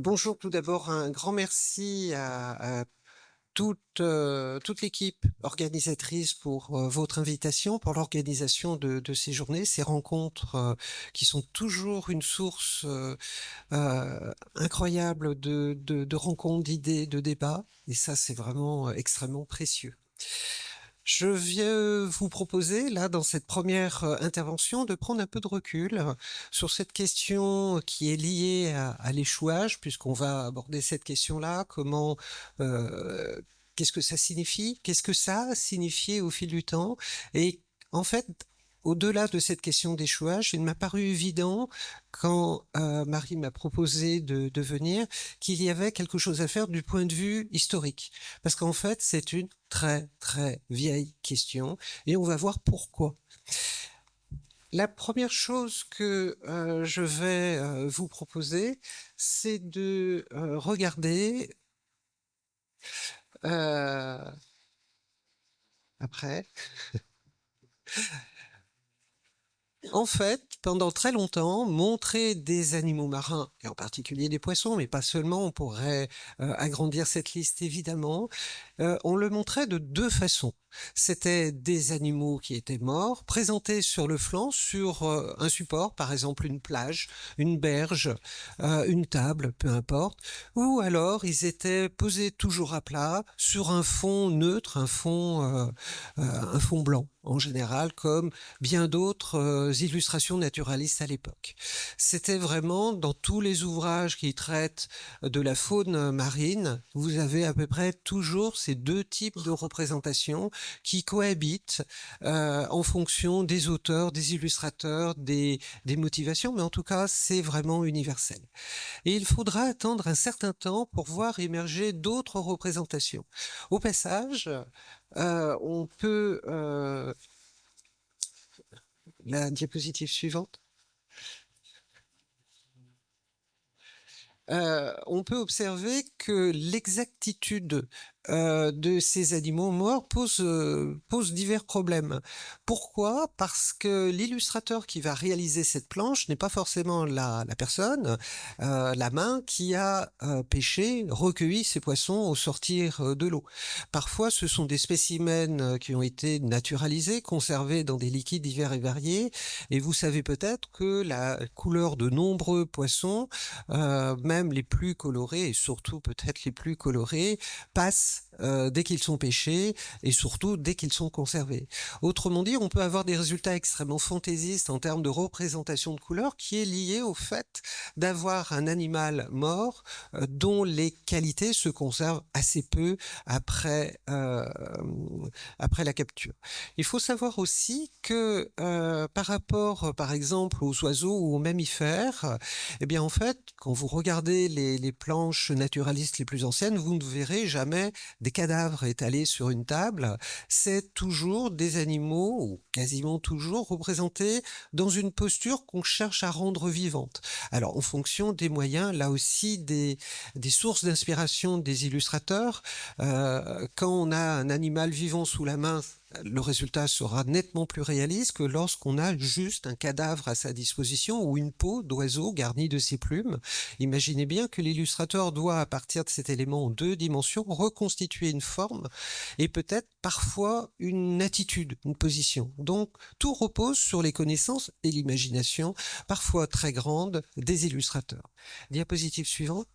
Bonjour, tout d'abord, un grand merci à toute l'équipe organisatrice pour votre invitation, pour l'organisation de ces journées, ces rencontres qui sont toujours une source incroyable de rencontres, d'idées, de débats. Et ça, c'est vraiment extrêmement précieux. Je viens vous proposer, là, dans cette première intervention, de prendre un peu de recul sur cette question qui est liée à l'échouage, puisqu'on va aborder cette question-là, qu'est-ce que ça signifie, qu'est-ce que ça a signifié au fil du temps, et en fait, au-delà de cette question d'échouage, il m'a paru évident, quand Marie m'a proposé de venir, qu'il y avait quelque chose à faire du point de vue historique. Parce qu'en fait, c'est une très, très vieille question, et on va voir pourquoi. La première chose que je vais vous proposer, c'est de regarder euh, après. En fait, pendant très longtemps, montrer des animaux marins, et en particulier des poissons, mais pas seulement, on pourrait agrandir cette liste évidemment, on le montrait de deux façons. C'était des animaux qui étaient morts, présentés sur le flanc, sur un support, par exemple une plage, une berge, une table, peu importe, ou alors ils étaient posés toujours à plat, sur un fond neutre, un fond blanc en général, comme bien d'autres illustrations naturalistes à l'époque. C'était vraiment dans tous les ouvrages qui traitent de la faune marine, vous avez à peu près toujours ces deux types de représentations qui cohabitent en fonction des auteurs, des illustrateurs, des motivations, mais en tout cas, c'est vraiment universel. Et il faudra attendre un certain temps pour voir émerger d'autres représentations. Au passage, on peut... la diapositive suivante. On peut observer que l'exactitude de ces animaux morts pose divers problèmes. Pourquoi? Parce que l'illustrateur qui va réaliser cette planche n'est pas forcément la personne, la main qui a pêché, recueilli ces poissons au sortir de l'eau. Parfois, ce sont des spécimens qui ont été naturalisés, conservés dans des liquides divers et variés, et vous savez peut-être que la couleur de nombreux poissons, même les plus colorés, et surtout peut-être les plus colorés, passent dès qu'ils sont pêchés et surtout dès qu'ils sont conservés. Autrement dit, on peut avoir des résultats extrêmement fantaisistes en termes de représentation de couleurs qui est lié au fait d'avoir un animal mort dont les qualités se conservent assez peu après la capture. Il faut savoir aussi que par rapport, par exemple, aux oiseaux ou aux mammifères, eh bien en fait, quand vous regardez les planches naturalistes les plus anciennes, vous ne verrez jamais des cadavres étalés sur une table. C'est toujours des animaux, ou quasiment toujours, représentés dans une posture qu'on cherche à rendre vivante. Alors, en fonction des moyens, là aussi, des sources d'inspiration des illustrateurs, quand on a un animal vivant sous la main, le résultat sera nettement plus réaliste que lorsqu'on a juste un cadavre à sa disposition ou une peau d'oiseau garnie de ses plumes. Imaginez bien que l'illustrateur doit, à partir de cet élément en deux dimensions, reconstituer une forme et peut-être parfois une attitude, une position. Donc, tout repose sur les connaissances et l'imagination, parfois très grande, des illustrateurs. Diapositive suivante.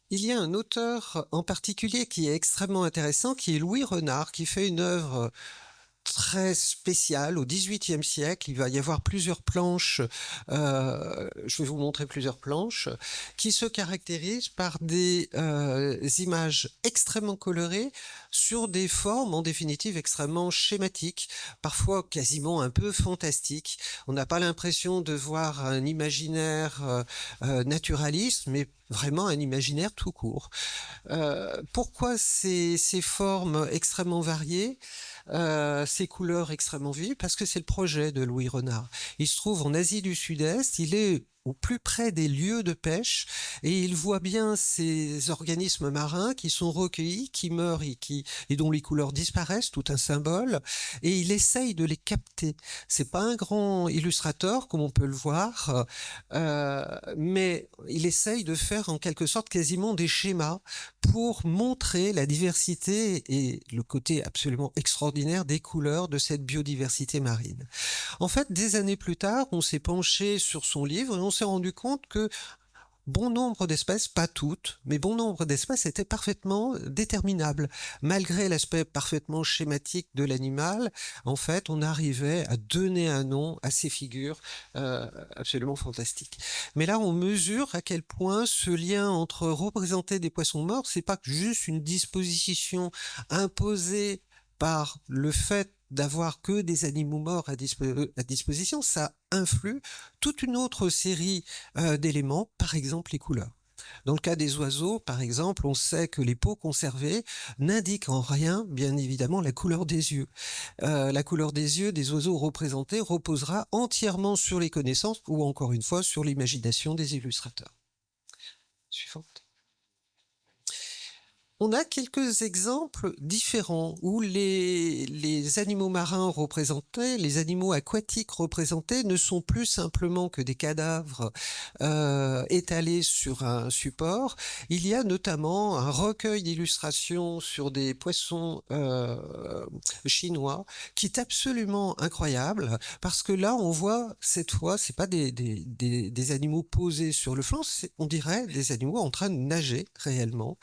Il y a un auteur en particulier qui est extrêmement intéressant, qui est Louis Renard, qui fait une œuvre très spéciale au XVIIIe siècle. Il va y avoir plusieurs planches, je vais vous montrer plusieurs planches, qui se caractérisent par des images extrêmement colorées sur des formes en définitive extrêmement schématiques, parfois quasiment un peu fantastiques. On n'a pas l'impression de voir un imaginaire naturaliste, mais vraiment un imaginaire tout court. Pourquoi ces formes extrêmement variées, ces couleurs extrêmement vives? Parce que c'est le projet de Louis Renard. Il se trouve en Asie du Sud-Est, il est au plus près des lieux de pêche et il voit bien ces organismes marins qui sont recueillis, qui meurent et dont les couleurs disparaissent, tout un symbole, et il essaye de les capter. C'est pas un grand illustrateur comme on peut le voir, mais il essaye de faire en quelque sorte quasiment des schémas pour montrer la diversité et le côté absolument extraordinaire des couleurs de cette biodiversité marine. En fait, des années plus tard, on s'est penché sur son livre et on s'est rendu compte que bon nombre d'espèces, pas toutes, mais bon nombre d'espèces étaient parfaitement déterminables. Malgré l'aspect parfaitement schématique de l'animal, en fait, on arrivait à donner un nom à ces figures absolument fantastiques. Mais là, on mesure à quel point ce lien entre représenter des poissons morts, c'est pas juste une disposition imposée par le fait d'avoir que des animaux morts à disposition, ça influe toute une autre série d'éléments, par exemple les couleurs. Dans le cas des oiseaux, par exemple, on sait que les peaux conservées n'indiquent en rien, bien évidemment, la couleur des yeux. La couleur des yeux des oiseaux représentés reposera entièrement sur les connaissances ou encore une fois sur l'imagination des illustrateurs. Suivante. On a quelques exemples différents où les animaux marins représentés, les animaux aquatiques représentés ne sont plus simplement que des cadavres étalés sur un support. Il y a notamment un recueil d'illustrations sur des poissons chinois qui est absolument incroyable parce que là on voit cette fois, c'est pas des animaux posés sur le flanc, on dirait des animaux en train de nager réellement.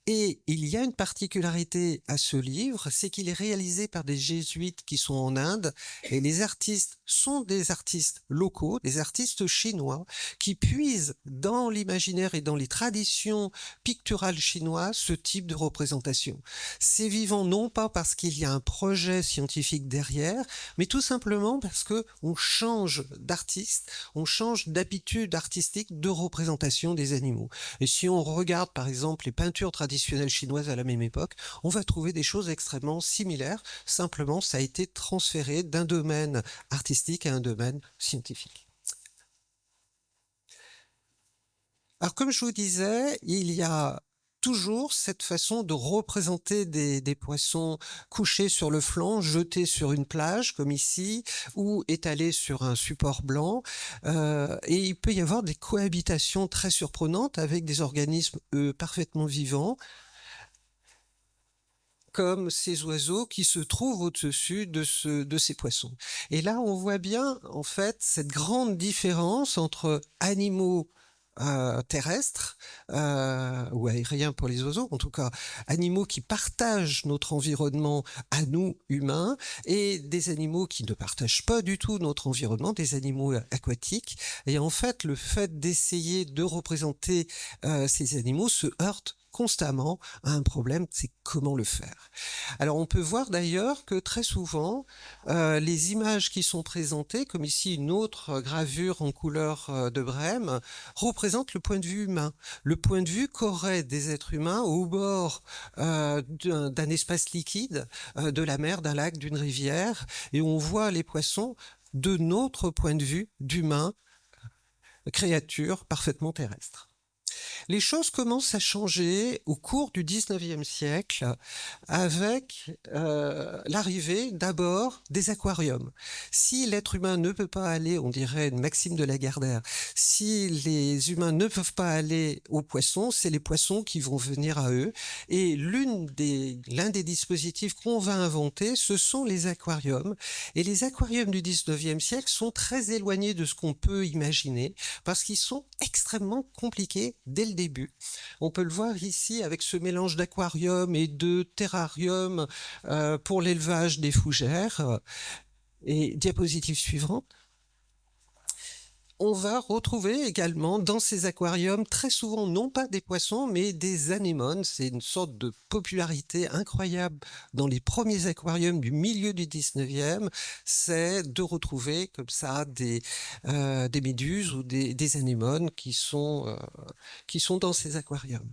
Et il y a une particularité à ce livre, c'est qu'il est réalisé par des jésuites qui sont en Inde, et les artistes sont des artistes locaux, des artistes chinois, qui puisent dans l'imaginaire et dans les traditions picturales chinoises ce type de représentation. C'est vivant non pas parce qu'il y a un projet scientifique derrière, mais tout simplement parce que on change d'artiste, on change d'habitude artistique de représentation des animaux. Et si on regarde par exemple les peintures traditionnelles chinoises à la même époque, on va trouver des choses extrêmement similaires. Simplement, ça a été transféré d'un domaine artistique à un domaine scientifique. Alors, comme je vous disais, il y a toujours cette façon de représenter des poissons couchés sur le flanc, jetés sur une plage, comme ici, ou étalés sur un support blanc. Et il peut y avoir des cohabitations très surprenantes avec des organismes, eux, parfaitement vivants, comme ces oiseaux qui se trouvent au-dessus de ces poissons. Et là, on voit bien, en fait, cette grande différence entre animaux terrestres ou aériens pour les oiseaux, en tout cas animaux qui partagent notre environnement à nous humains et des animaux qui ne partagent pas du tout notre environnement, des animaux aquatiques. Et en fait, le fait d'essayer de représenter ces animaux se heurte constamment à un problème, c'est comment le faire. Alors on peut voir d'ailleurs que très souvent, les images qui sont présentées, comme ici une autre gravure en couleur de Brême, représentent le point de vue humain. Le point de vue qu'auraient des êtres humains au bord d'un espace liquide, de la mer, d'un lac, d'une rivière, et on voit les poissons de notre point de vue d'humains, créatures parfaitement terrestres. Les choses commencent à changer au cours du 19e siècle avec l'arrivée d'abord des aquariums. Si l'être humain ne peut pas aller, on dirait une maxime de Lagardère, si les humains ne peuvent pas aller aux poissons, c'est les poissons qui vont venir à eux. Et l'un des dispositifs qu'on va inventer, ce sont les aquariums. Et les aquariums du 19e siècle sont très éloignés de ce qu'on peut imaginer parce qu'ils sont extrêmement compliqués dès le début. On peut le voir ici avec ce mélange d'aquarium et de terrarium pour l'élevage des fougères. Et diapositive suivante. On va retrouver également dans ces aquariums très souvent non pas des poissons mais des anémones. C'est une sorte de popularité incroyable dans les premiers aquariums du milieu du 19e, c'est de retrouver comme ça des méduses ou des anémones qui sont dans ces aquariums.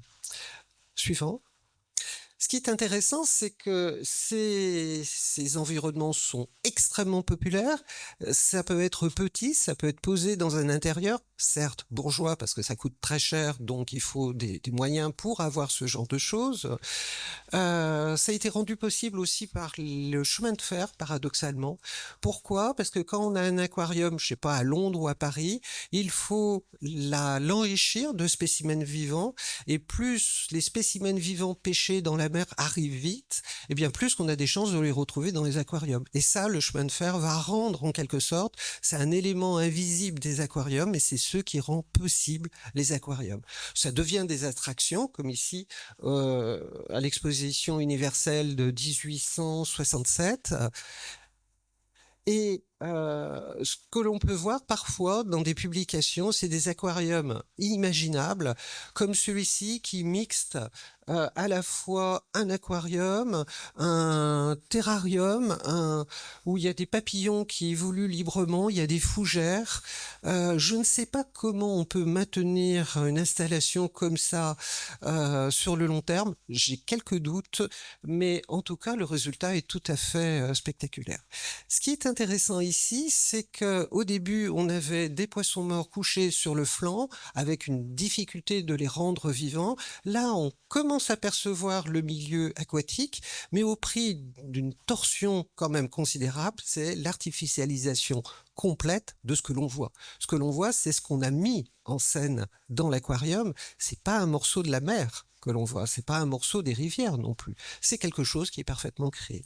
Suivant. Ce qui est intéressant, c'est que ces environnements sont extrêmement populaires. Ça peut être petit, ça peut être posé dans un intérieur, certes bourgeois parce que ça coûte très cher, donc il faut des moyens pour avoir ce genre de choses. Ça a été rendu possible aussi par le chemin de fer, paradoxalement. Pourquoi? Parce que quand on a un aquarium, je sais pas, à Londres ou à Paris, il faut l'enrichir de spécimens vivants, et plus les spécimens vivants pêchés dans la mer arrivent vite, et bien plus qu'on a des chances de les retrouver dans les aquariums. Et ça, le chemin de fer va rendre en quelque sorte, c'est un élément invisible des aquariums, et c'est ce qui rend possible les aquariums. Ça devient des attractions, comme ici, à l'exposition universelle de 1867. Et ce que l'on peut voir parfois dans des publications, c'est des aquariums inimaginables, comme celui-ci qui mixte à la fois un aquarium, un terrarium, où il y a des papillons qui évoluent librement, il y a des fougères. Je ne sais pas comment on peut maintenir une installation comme ça sur le long terme. J'ai quelques doutes, mais en tout cas, le résultat est tout à fait spectaculaire. Ce qui est intéressant ici, c'est qu'au début, on avait des poissons morts couchés sur le flanc, avec une difficulté de les rendre vivants. Là, on commence à percevoir le milieu aquatique, mais au prix d'une torsion quand même considérable, c'est l'artificialisation complète de ce que l'on voit. Ce que l'on voit, c'est ce qu'on a mis en scène dans l'aquarium. C'est pas un morceau de la mer que l'on voit, c'est pas un morceau des rivières non plus. C'est quelque chose qui est parfaitement créé.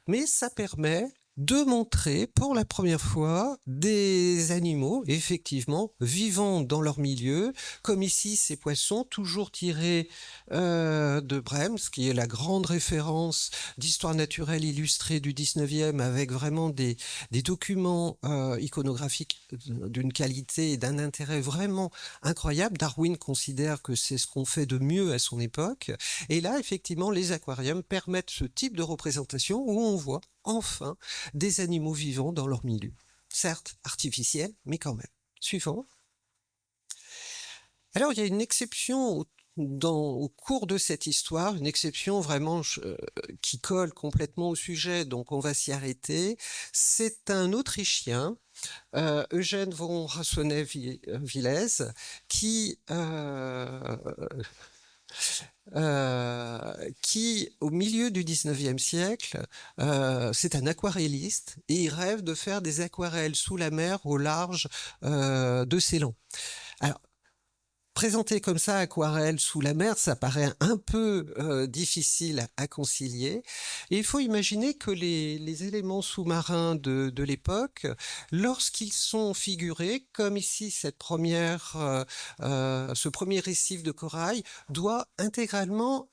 Mais ça permet de montrer pour la première fois des animaux, effectivement, vivant dans leur milieu, comme ici ces poissons, toujours tirés de Brems, qui est la grande référence d'histoire naturelle illustrée du 19e, avec vraiment des documents iconographiques d'une qualité et d'un intérêt vraiment incroyable. Darwin considère que c'est ce qu'on fait de mieux à son époque. Et là, effectivement, les aquariums permettent ce type de représentation où on voit enfin des animaux vivants dans leur milieu. Certes artificiels, mais quand même. Suivant. Alors, il y a une exception au cours de cette histoire, une exception vraiment qui colle complètement au sujet, donc on va s'y arrêter. C'est un Autrichien, Eugène von Rasseneuw-Wilès, qui, au milieu du 19e siècle, c'est un aquarelliste et il rêve de faire des aquarelles sous la mer au large de Ceylan. Alors, présenté comme ça, aquarelle sous la mer, ça paraît un peu difficile à concilier. Et il faut imaginer que les éléments sous-marins de l'époque, lorsqu'ils sont figurés, comme ici ce premier récif de corail, doit intégralement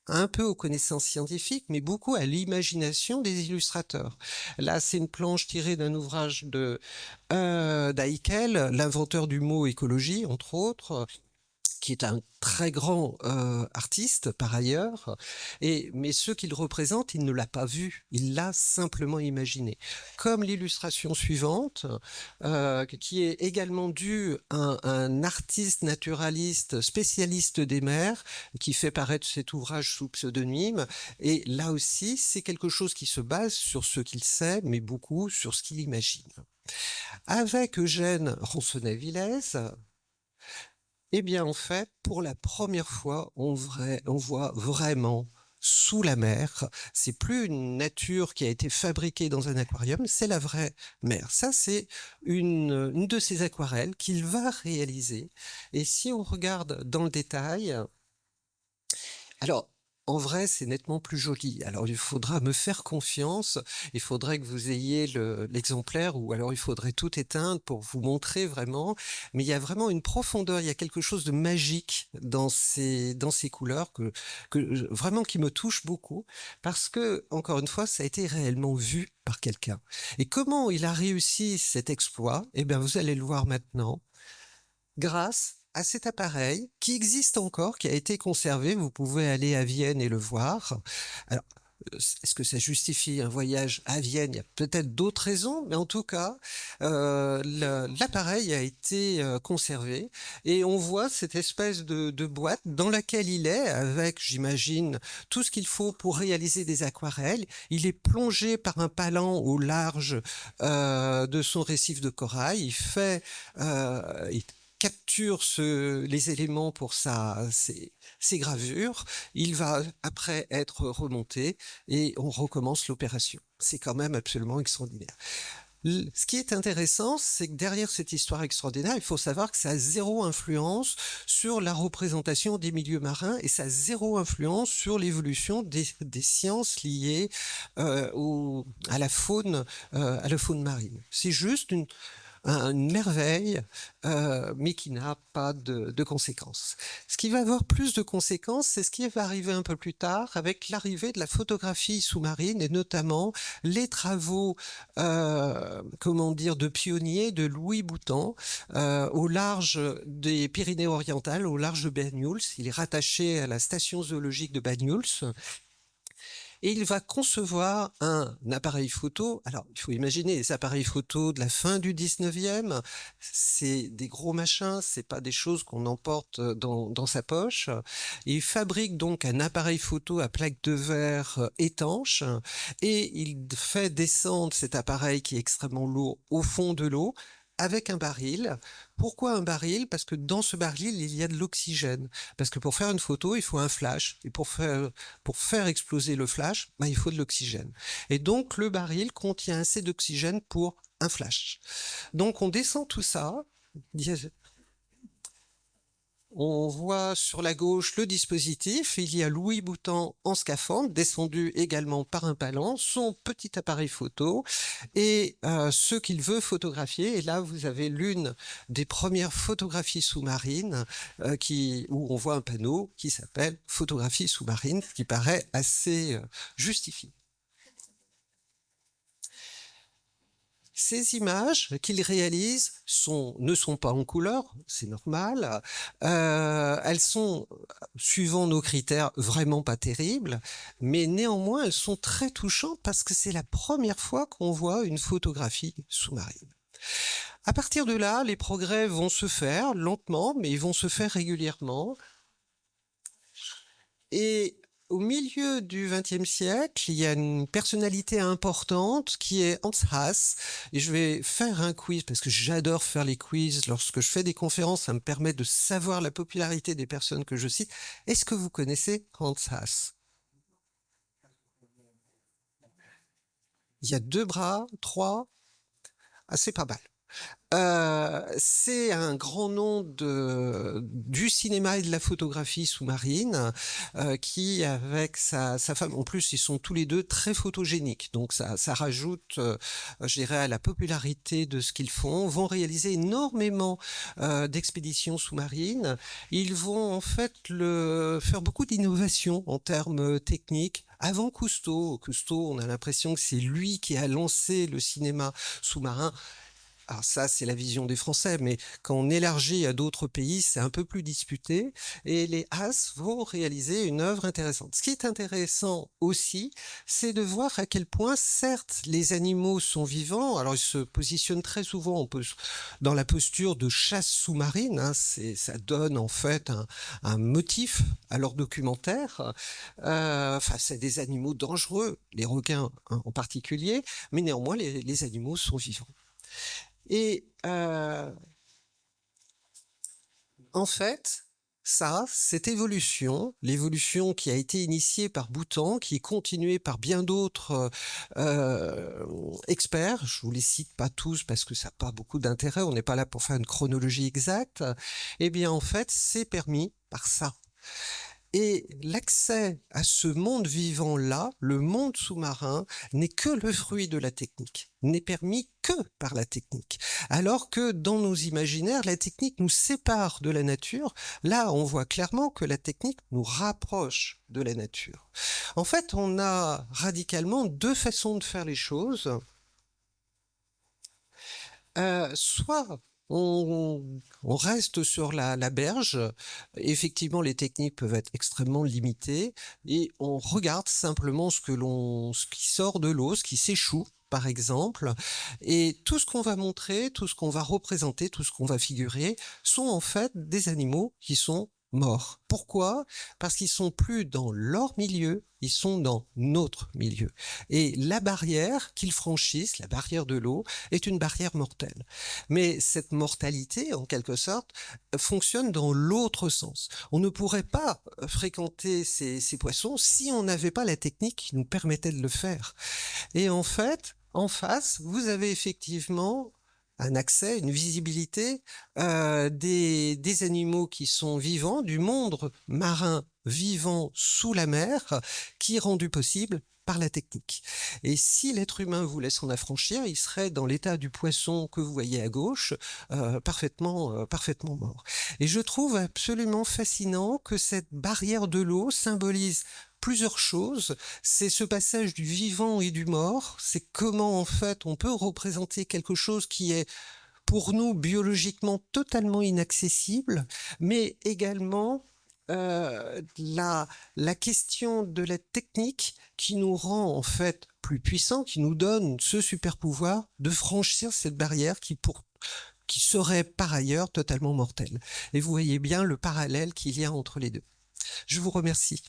un peu aux connaissances scientifiques, mais beaucoup à l'imagination des illustrateurs. Là, c'est une planche tirée d'un ouvrage de d'Haeckel, l'inventeur du mot écologie, entre autres, qui est un très grand artiste par ailleurs, mais ce qu'il représente, il ne l'a pas vu, il l'a simplement imaginé. Comme l'illustration suivante, qui est également due à un artiste naturaliste spécialiste des mers, qui fait paraître cet ouvrage sous pseudonyme, et là aussi, c'est quelque chose qui se base sur ce qu'il sait, mais beaucoup sur ce qu'il imagine. Avec Eugène Rançonnet-Vilès, eh bien, en fait, pour la première fois, on voit vraiment sous la mer. C'est plus une nature qui a été fabriquée dans un aquarium, c'est la vraie mer. Ça, c'est une de ces aquarelles qu'il va réaliser. Et si on regarde dans le détail, alors, en vrai, c'est nettement plus joli. Alors, il faudra me faire confiance. Il faudrait que vous ayez l'exemplaire ou alors il faudrait tout éteindre pour vous montrer vraiment. Mais il y a vraiment une profondeur, il y a quelque chose de magique dans ces couleurs vraiment qui me touche beaucoup parce que, encore une fois, ça a été réellement vu par quelqu'un. Et comment il a réussi cet exploit? Eh bien, vous allez le voir maintenant grâce à cet appareil qui existe encore, qui a été conservé. Vous pouvez aller à Vienne et le voir. Alors, Est-ce que ça justifie un voyage à Vienne? Il y a peut-être d'autres raisons, mais en tout cas, l'appareil a été conservé et on voit cette espèce de boîte dans laquelle il est, avec, j'imagine, tout ce qu'il faut pour réaliser des aquarelles. Il est plongé par un palan au large de son récif de corail. Il capture les éléments pour ses gravures. Il va après être remonté et on recommence l'opération. C'est quand même absolument extraordinaire. Ce qui est intéressant, c'est que derrière cette histoire extraordinaire, il faut savoir que ça a zéro influence sur la représentation des milieux marins et ça a zéro influence sur l'évolution des sciences liées à la faune marine. C'est juste une merveille, mais qui n'a pas de conséquences. Ce qui va avoir plus de conséquences, c'est ce qui va arriver un peu plus tard avec l'arrivée de la photographie sous-marine et notamment les travaux, comment dire, de pionniers de Louis Boutan au large des Pyrénées-Orientales, au large de Banyuls. Il est rattaché à la station zoologique de Banyuls. Et il va concevoir un appareil photo. Alors, il faut imaginer les appareils photo de la fin du 19e. C'est des gros machins, c'est pas des choses qu'on emporte dans sa poche. Et il fabrique donc un appareil photo à plaque de verre étanche et il fait descendre cet appareil qui est extrêmement lourd au fond de l'eau avec un baril. Pourquoi un baril? Parce que dans ce baril, il y a de l'oxygène. Parce que pour faire une photo, il faut un flash. Et pour faire exploser le flash, ben, il faut de l'oxygène. Et donc, le baril contient assez d'oxygène pour un flash. Donc, on descend tout ça. On voit sur la gauche le dispositif. Il y a Louis Boutan en scaphandre, descendu également par un palan, son petit appareil photo et ce qu'il veut photographier. Et là, vous avez l'une des premières photographies sous-marines où on voit un panneau qui s'appelle photographie sous-marine, qui paraît assez justifié. Ces images qu'il réalise ne sont pas en couleur, c'est normal. Elles sont, suivant nos critères, vraiment pas terribles, mais néanmoins elles sont très touchantes parce que c'est la première fois qu'on voit une photographie sous-marine. À partir de là, les progrès vont se faire lentement, mais ils vont se faire régulièrement. Et au milieu du XXe siècle, il y a une personnalité importante qui est Hans Haas. Et je vais faire un quiz parce que j'adore faire les quiz. Lorsque je fais des conférences, ça me permet de savoir la popularité des personnes que je cite. Est-ce que vous connaissez Hans Haas? Il y a 2 bras, 3. Ah, c'est pas mal. C'est un grand nom du cinéma et de la photographie sous-marine qui, avec sa femme, en plus, ils sont tous les deux très photogéniques. Donc, ça rajoute, je dirais, à la popularité de ce qu'ils font. Vont réaliser énormément d'expéditions sous-marines. Ils vont, en fait, faire beaucoup d'innovations en termes techniques. Avant Cousteau, on a l'impression que c'est lui qui a lancé le cinéma sous-marin. Alors ça, c'est la vision des Français, mais quand on élargit à d'autres pays, c'est un peu plus disputé. Et les Haas vont réaliser une œuvre intéressante. Ce qui est intéressant aussi, c'est de voir à quel point, certes, les animaux sont vivants. Alors, ils se positionnent très souvent dans la posture de chasse sous-marine. Hein, ça donne en fait un motif à leur documentaire. Enfin, c'est des animaux dangereux, les requins hein, en particulier, mais néanmoins, les animaux sont vivants. Et en fait, cette évolution, l'évolution qui a été initiée par Boutan, qui est continuée par bien d'autres experts, je vous les cite pas tous parce que ça n'a pas beaucoup d'intérêt, on n'est pas là pour faire une chronologie exacte, eh bien en fait, c'est permis par ça. Et l'accès à ce monde vivant-là, le monde sous-marin, n'est que le fruit de la technique, n'est permis que par la technique. Alors que dans nos imaginaires, la technique nous sépare de la nature. Là, on voit clairement que la technique nous rapproche de la nature. En fait, on a radicalement 2 façons de faire les choses. Soit on reste sur la berge. Effectivement, les techniques peuvent être extrêmement limitées et on regarde simplement ce qui sort de l'eau, ce qui s'échoue, par exemple. Et tout ce qu'on va montrer, tout ce qu'on va représenter, tout ce qu'on va figurer sont en fait des animaux qui sont morts. Pourquoi? Parce qu'ils sont plus dans leur milieu, ils sont dans notre milieu. Et la barrière qu'ils franchissent, la barrière de l'eau, est une barrière mortelle. Mais cette mortalité, en quelque sorte, fonctionne dans l'autre sens. On ne pourrait pas fréquenter ces poissons si on n'avait pas la technique qui nous permettait de le faire. Et en fait, en face, vous avez effectivement un accès, une visibilité des animaux qui sont vivants, du monde marin vivant sous la mer, qui est rendu possible par la technique. Et si l'être humain voulait s'en affranchir, il serait dans l'état du poisson que vous voyez à gauche, parfaitement mort. Et je trouve absolument fascinant que cette barrière de l'eau symbolise plusieurs choses. C'est ce passage du vivant et du mort. C'est comment, en fait, on peut représenter quelque chose qui est, pour nous, biologiquement totalement inaccessible, mais également la question de la technique qui nous rend, en fait, plus puissants, qui nous donne ce super pouvoir de franchir cette barrière qui serait par ailleurs totalement mortelle. Et vous voyez bien le parallèle qu'il y a entre les deux. Je vous remercie.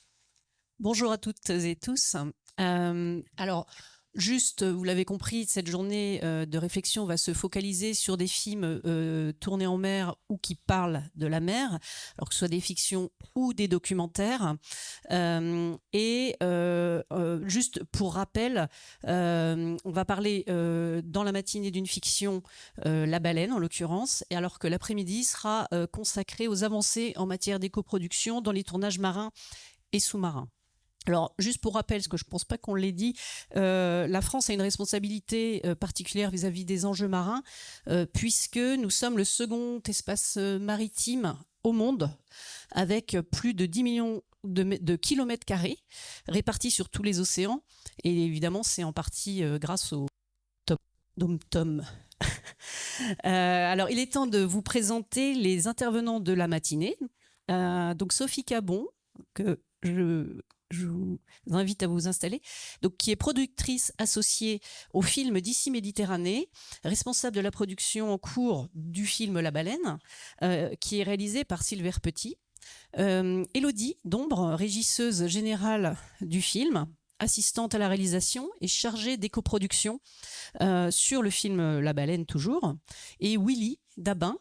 Bonjour à toutes et tous. Alors, juste, vous l'avez compris, cette journée de réflexion va se focaliser sur des films tournés en mer ou qui parlent de la mer, alors que ce soit des fictions ou des documentaires. Juste pour rappel, on va parler dans la matinée d'une fiction, La Baleine en l'occurrence, et alors que l'après-midi sera consacré aux avancées en matière d'éco-production dans les tournages marins et sous-marins. Alors, juste pour rappel, parce que je ne pense pas qu'on l'ait dit, la France a une responsabilité particulière vis-à-vis des enjeux marins, puisque nous sommes le second espace maritime au monde, avec plus de 10 millions de kilomètres carrés répartis sur tous les océans. Et évidemment, c'est en partie grâce au Dom-Tom. Alors, il est temps de vous présenter les intervenants de la matinée. Donc, Sophie Cabon, que je vous invite à vous installer, donc, qui est productrice associée au film d'ici Méditerranée, responsable de la production en cours du film La Baleine, qui est réalisé par Silver Petit. Élodie Dombre, régisseuse générale du film, assistante à la réalisation et chargée d'éco-production sur le film La Baleine toujours. Et Willy Dabin,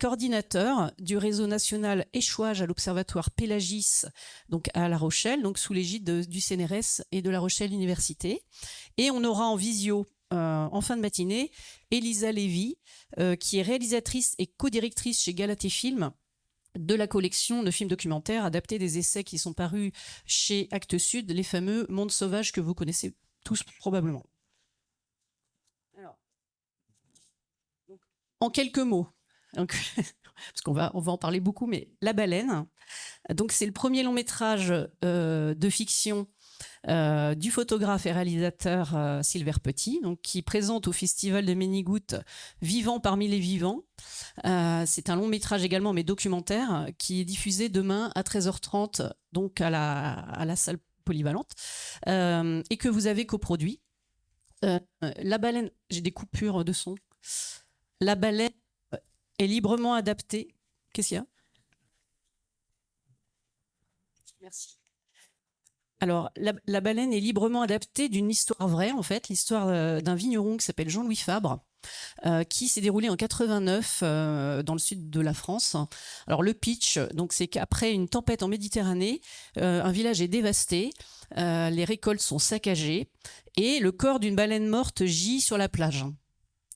coordinateur du réseau national échouage à l'Observatoire Pélagis, donc à La Rochelle, donc sous l'égide du CNRS et de La Rochelle Université. Et on aura en visio, en fin de matinée, Elisa Lévy, qui est réalisatrice et co-directrice chez Galatée Film de la collection de films documentaires adaptés des essais qui sont parus chez Actes Sud, les fameux Mondes sauvages que vous connaissez tous probablement. Alors, en quelques mots, donc, parce qu'on va en parler beaucoup, mais La Baleine, donc c'est le premier long métrage de fiction du photographe et réalisateur Silver Petit, donc, qui présente au Festival de Ménigoutte Vivant parmi les vivants. C'est un long métrage également, mais documentaire, qui est diffusé demain à 13h30, donc à la salle polyvalente, et que vous avez coproduit. La Baleine, j'ai des coupures de son. La Baleine est librement adaptée. Qu'est-ce qu'il y a? Merci. Alors, la Baleine est librement adaptée d'une histoire vraie, en fait, l'histoire d'un vigneron qui s'appelle Jean-Louis Fabre, qui s'est déroulé en 89 dans le sud de la France. Alors, le pitch, donc, c'est qu'après une tempête en Méditerranée, un village est dévasté, les récoltes sont saccagées et le corps d'une baleine morte gît sur la plage.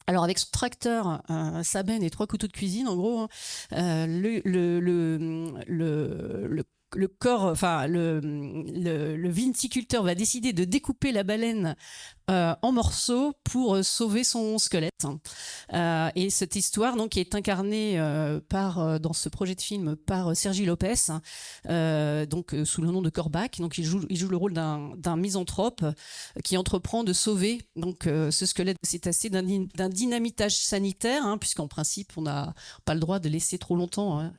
Alors, avec son tracteur, sa benne et 3 couteaux de cuisine, en gros, le corps, enfin le viticulteur va décider de découper la baleine en morceaux pour sauver son squelette. Et cette histoire donc est incarnée dans ce projet de film par Sergi Lopez, donc sous le nom de Corbac. Donc il joue le rôle d'un misanthrope qui entreprend de sauver donc ce squelette de cétacé d'un dynamitage sanitaire, hein, puisqu'en principe on n'a pas le droit de laisser trop longtemps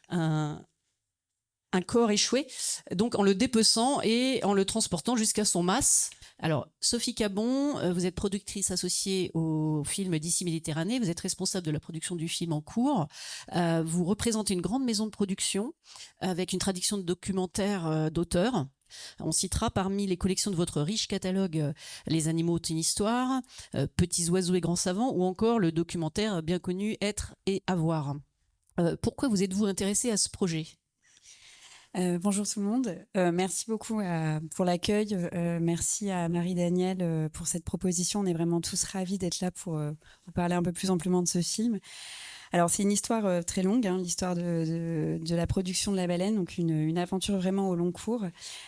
un corps échoué, donc en le dépeçant et en le transportant jusqu'à son mas. Alors, Sophie Cabon, vous êtes productrice associée au film d'ici Méditerranée, vous êtes responsable de la production du film en cours, vous représentez une grande maison de production avec une tradition de documentaire d'auteur. On citera parmi les collections de votre riche catalogue Les animaux ont une histoire, Petits oiseaux et grands savants, ou encore le documentaire bien connu Être et avoir. Pourquoi vous êtes-vous intéressé à ce projet ? Bonjour tout le monde. Merci beaucoup pour l'accueil. Merci à Marie-Danielle pour cette proposition. On est vraiment tous ravis d'être là pour vous parler un peu plus amplement de ce film. Alors, c'est une histoire très longue, hein, l'histoire de la production de La Baleine, donc une aventure vraiment au long cours.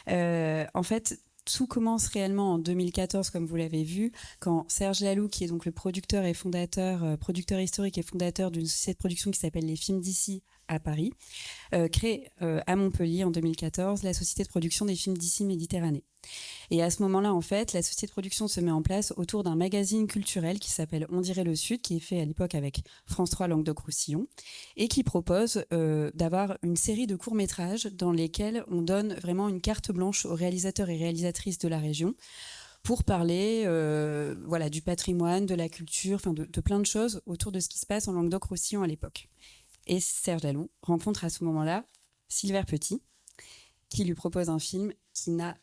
En fait, tout commence réellement en 2014, comme vous l'avez vu, quand Serge Laloux, qui est donc le producteur et fondateur, producteur historique et fondateur d'une société de production qui s'appelle Les Films d'ici à Paris, crée à Montpellier en 2014 la société de production des films d'ici Méditerranée. Et à ce moment-là, en fait, la société de production se met en place autour d'un magazine culturel qui s'appelle On dirait le Sud, qui est fait à l'époque avec France 3 Languedoc-Roussillon, et qui propose d'avoir une série de courts-métrages dans lesquels on donne vraiment une carte blanche aux réalisateurs et réalisatrices de la région pour parler voilà, du patrimoine, de la culture, enfin de plein de choses autour de ce qui se passe en Languedoc-Roussillon à l'époque. Et Serge Laloux rencontre à ce moment-là Silver Petit, qui lui propose un film qui n'a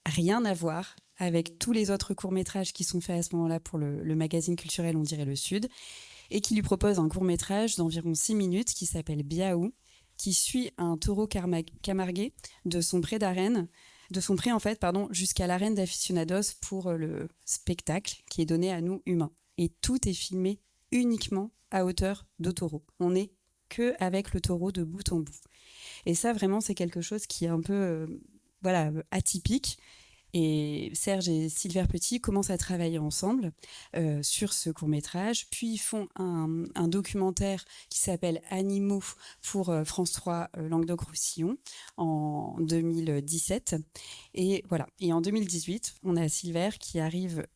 rien à voir avec tous les autres courts-métrages qui sont faits à ce moment-là pour le magazine culturel On dirait le Sud, et qui lui propose un court-métrage d'environ 6 minutes qui s'appelle Biaou, qui suit un taureau camarguais de son pré d'arène, jusqu'à l'arène d'aficionados pour le spectacle qui est donné à nous humains. Et tout est filmé uniquement à hauteur de taureau. On n'est que avec le taureau de bout en bout. Et ça, vraiment, c'est quelque chose qui est un peu atypique. Et Serge et Silver Petit commencent à travailler ensemble sur ce court-métrage. Puis ils font un documentaire qui s'appelle Animaux pour France 3 Languedoc-Roussillon en 2017. Et voilà. Et en 2018, on a Silver qui arrive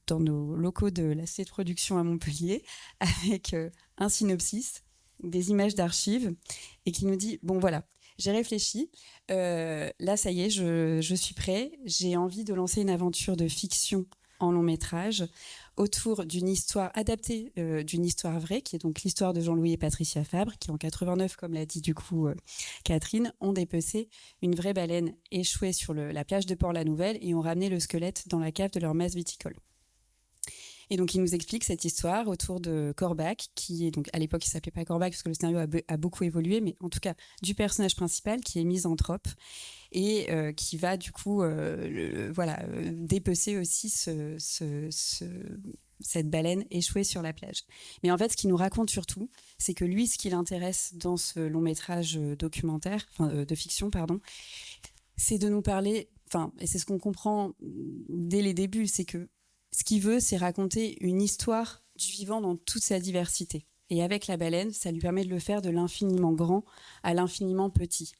dans nos locaux de la société de production à Montpellier avec un synopsis, des images d'archives, et qui nous dit, bon voilà, j'ai réfléchi, là ça y est, je suis prêt, j'ai envie de lancer une aventure de fiction en long métrage autour d'une histoire adaptée d'une histoire vraie, qui est donc l'histoire de Jean-Louis et Patricia Fabre, qui en 89, comme l'a dit du coup Catherine, ont dépecé une vraie baleine échouée sur la plage de Port-la-Nouvelle et ont ramené le squelette dans la cave de leur mas viticole. Et donc, il nous explique cette histoire autour de Corbac, qui est donc, à l'époque, il ne s'appelait pas Corbac parce que le scénario a beaucoup évolué, mais en tout cas, du personnage principal qui est misanthrope et qui va du coup dépecer aussi cette baleine échouée sur la plage. Mais en fait, ce qu'il nous raconte surtout, c'est que lui, ce qui l'intéresse dans ce long métrage de fiction, c'est de nous parler, et c'est ce qu'on comprend dès les débuts, c'est que ce qu'il veut, c'est raconter une histoire du vivant dans toute sa diversité. Et avec la baleine, ça lui permet de le faire de l'infiniment grand à l'infiniment petit.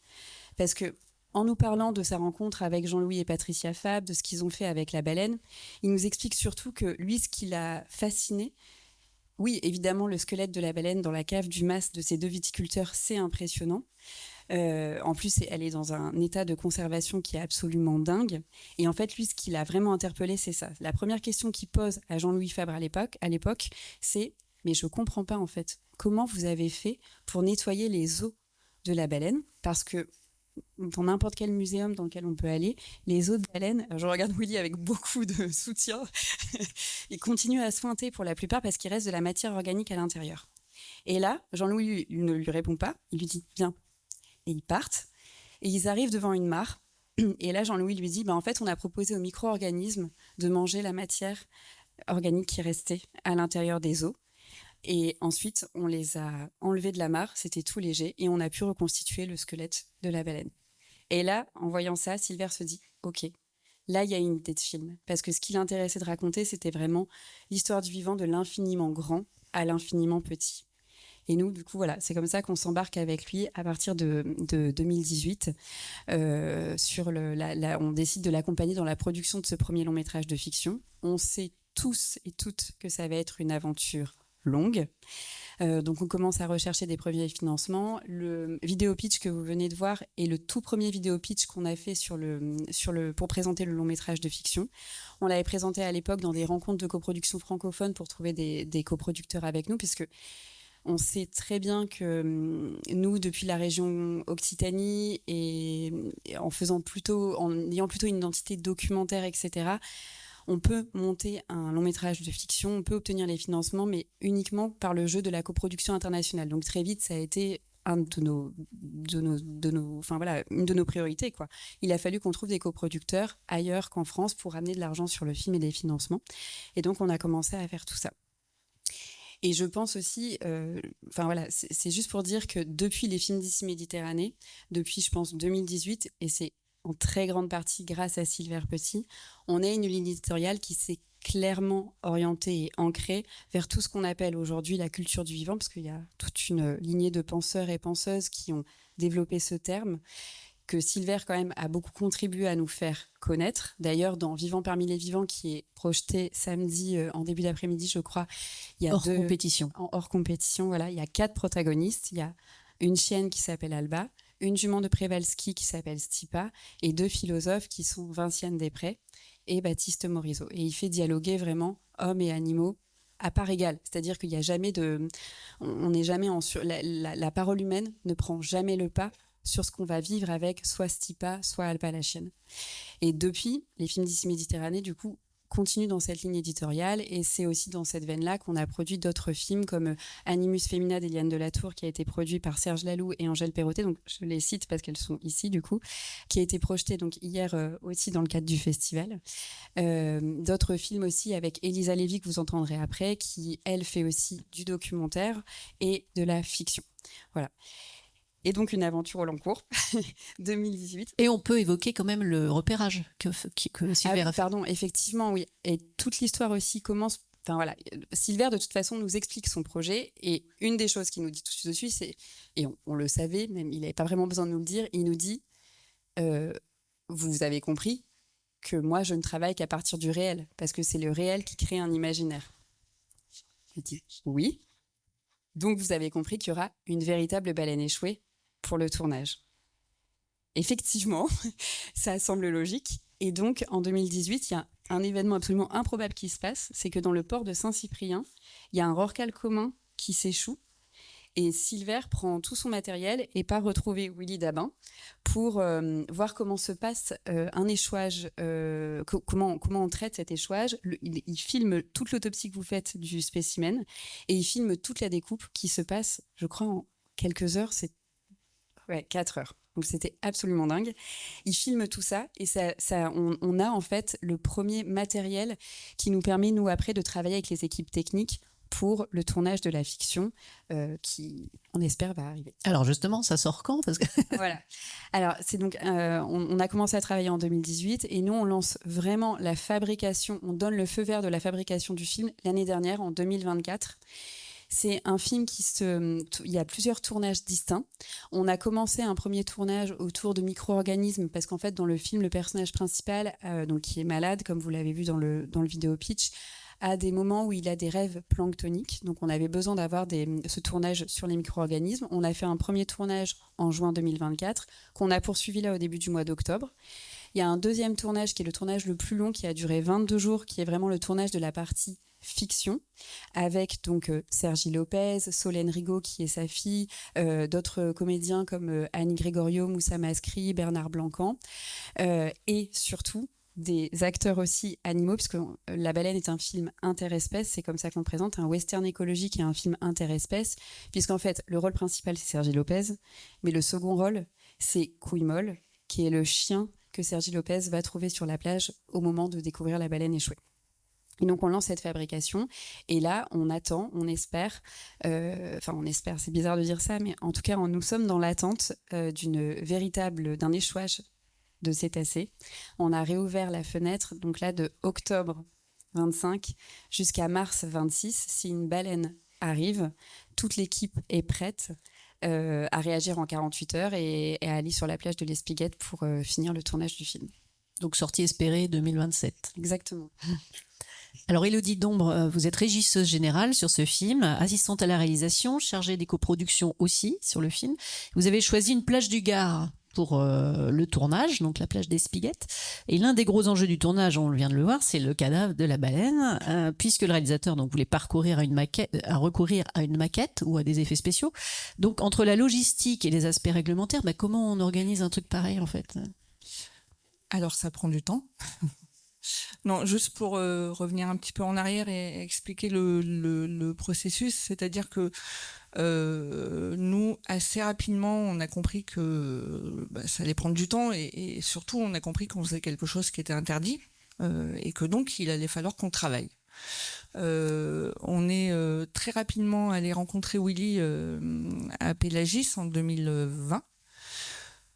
Parce que, en nous parlant de sa rencontre avec Jean-Louis et Patricia Fabre, de ce qu'ils ont fait avec la baleine, il nous explique surtout que lui, ce qui l'a fasciné, oui, évidemment, le squelette de la baleine dans la cave du mas de ces deux viticulteurs, c'est impressionnant. En plus, elle est dans un état de conservation qui est absolument dingue. Et en fait, lui, ce qui l'a vraiment interpellé, c'est ça. La première question qu'il pose à Jean-Louis Fabre à l'époque, c'est « Mais je comprends pas, en fait, comment vous avez fait pour nettoyer les os de la baleine ?» Parce que dans n'importe quel muséum dans lequel on peut aller, les os de baleine, je regarde Willy avec beaucoup de soutien, ils continuent à sointer pour la plupart parce qu'il reste de la matière organique à l'intérieur. Et là, Jean-Louis ne lui répond pas, il lui dit « Viens ». Et ils partent, et ils arrivent devant une mare. Et là, Jean-Louis lui dit, en fait, on a proposé aux micro-organismes de manger la matière organique qui restait à l'intérieur des os. Et ensuite, on les a enlevés de la mare, c'était tout léger, et on a pu reconstituer le squelette de la baleine. Et là, en voyant ça, Silver se dit « Ok, là, il y a une idée de film. » Parce que ce qui l'intéressait de raconter, c'était vraiment l'histoire du vivant de l'infiniment grand à l'infiniment petit. Et nous, du coup, voilà, c'est comme ça qu'on s'embarque avec lui à partir de 2018. On décide de l'accompagner dans la production de ce premier long métrage de fiction. On sait tous et toutes que ça va être une aventure longue. Donc on commence à rechercher des premiers financements. Le vidéo pitch que vous venez de voir est le tout premier vidéo pitch qu'on a fait pour présenter le long métrage de fiction. On l'avait présenté à l'époque dans des rencontres de coproduction francophone pour trouver des coproducteurs avec nous, puisque on sait très bien que nous, depuis la région Occitanie, et en ayant plutôt une identité documentaire, etc., on peut monter un long métrage de fiction, on peut obtenir les financements, mais uniquement par le jeu de la coproduction internationale. Donc très vite, ça a été une de nos priorités, quoi. Il a fallu qu'on trouve des coproducteurs ailleurs qu'en France pour amener de l'argent sur le film et des financements. Et donc, on a commencé à faire tout ça. Et je pense aussi, c'est juste pour dire que depuis les films d'ici Méditerranée, depuis, je pense, 2018, et c'est en très grande partie grâce à Silver Petit, on a une ligne éditoriale qui s'est clairement orientée et ancrée vers tout ce qu'on appelle aujourd'hui la culture du vivant, parce qu'il y a toute une lignée de penseurs et penseuses qui ont développé ce terme, que Silver quand même a beaucoup contribué à nous faire connaître. D'ailleurs, dans Vivant parmi les vivants, qui est projeté samedi en début d'après-midi, je crois, il y a hors compétition, voilà, il y a 4 protagonistes. Il y a une chienne qui s'appelle Alba, une jument de Przewalski qui s'appelle Stipa, et 2 philosophes qui sont Vinciane Després et Baptiste Morisot. Et il fait dialoguer vraiment hommes et animaux à part égale, c'est-à-dire qu'il n'y a jamais on n'est jamais la parole humaine ne prend jamais le pas sur ce qu'on va vivre avec soit Stipa, soit Alba la chienne. Et depuis, les films d'ici Méditerranée, du coup, continuent dans cette ligne éditoriale, et c'est aussi dans cette veine-là qu'on a produit d'autres films comme Animus Femina d'Eliane Delatour, qui a été produit par Serge Laloux et Angèle Perrottet, donc je les cite parce qu'elles sont ici du coup, qui a été projeté donc hier aussi dans le cadre du festival. D'autres films aussi avec Elisa Lévy, que vous entendrez après, qui elle fait aussi du documentaire et de la fiction. Voilà. Et donc une aventure au long cours, 2018. Et on peut évoquer quand même le repérage que Silver a fait. Pardon, effectivement, oui. Et toute l'histoire aussi commence... Enfin voilà, Silver de toute façon nous explique son projet, et une des choses qu'il nous dit tout de suite, c'est, et on le savait, même il n'avait pas vraiment besoin de nous le dire, il nous dit vous avez compris que moi je ne travaille qu'à partir du réel, parce que c'est le réel qui crée un imaginaire. Je dis oui. Donc vous avez compris qu'il y aura une véritable baleine échouée pour le tournage. Effectivement, ça semble logique. Et donc, en 2018, il y a un événement absolument improbable qui se passe, c'est que dans le port de Saint-Cyprien, il y a un rorqual commun qui s'échoue, et Silver prend tout son matériel et part retrouver Willy Dabin pour voir comment se passe un échouage, comment on traite cet échouage. Il filme toute l'autopsie que vous faites du spécimen, et il filme toute la découpe qui se passe, je crois, en quelques heures, 4 heures. Donc c'était absolument dingue. Il filme tout ça, et on a en fait le premier matériel qui nous permet, nous, après, de travailler avec les équipes techniques pour le tournage de la fiction qui, on espère, va arriver. Alors justement, ça sort quand? Parce que... Voilà. Alors, c'est donc, on a commencé à travailler en 2018, et nous, on lance vraiment la fabrication, on donne le feu vert de la fabrication du film l'année dernière, en 2024. C'est un film il y a plusieurs tournages distincts. On a commencé un premier tournage autour de micro-organismes, parce qu'en fait, dans le film, le personnage principal, donc qui est malade, comme vous l'avez vu dans le vidéo pitch, a des moments où il a des rêves planctoniques. Donc, on avait besoin d'avoir ce tournage sur les micro-organismes. On a fait un premier tournage en juin 2024, qu'on a poursuivi là au début du mois d'octobre. Il y a un deuxième tournage qui est le tournage le plus long, qui a duré 22 jours, qui est vraiment le tournage de la partie fiction, avec donc Sergi Lopez, Solène Rigaud qui est sa fille, d'autres comédiens comme Annie Gregorio, Moussa Maskri, Bernard Blancan, et surtout des acteurs aussi animaux, puisque La Baleine est un film interespèce, c'est comme ça qu'on le présente, un western écologique et un film interespèce, puisqu'en fait le rôle principal c'est Sergi Lopez, mais le second rôle c'est Couille-Molle, qui est le chien que Sergi Lopez va trouver sur la plage au moment de découvrir la baleine échouée. Et donc, on lance cette fabrication. Et là, on attend, on espère, on espère, c'est bizarre de dire ça, mais en tout cas, nous sommes dans l'attente d'un échouage de cétacés. On a réouvert la fenêtre, donc là, de octobre 25 jusqu'à mars 26. Si une baleine arrive, toute l'équipe est prête à réagir en 48 heures et à aller sur la plage de l'Espiguette pour finir le tournage du film. Donc sortie espérée 2027. Exactement. Alors Élodie Dombre, vous êtes régisseuse générale sur ce film, assistante à la réalisation, chargée des coproductions aussi sur le film. Vous avez choisi une plage du Gard pour le tournage, donc la plage d'Espiguette. Et l'un des gros enjeux du tournage, on vient de le voir, c'est le cadavre de la baleine, puisque le réalisateur donc, voulait pas recourir à une maquette ou à des effets spéciaux. Donc entre la logistique et les aspects réglementaires, comment on organise un truc pareil en fait? Alors ça prend du temps. Non, juste pour revenir un petit peu en arrière et expliquer le processus, c'est-à-dire que nous, assez rapidement, on a compris que ça allait prendre du temps et surtout, on a compris qu'on faisait quelque chose qui était interdit et que donc, il allait falloir qu'on travaille. On est très rapidement allé rencontrer Willy à Pélagis en 2020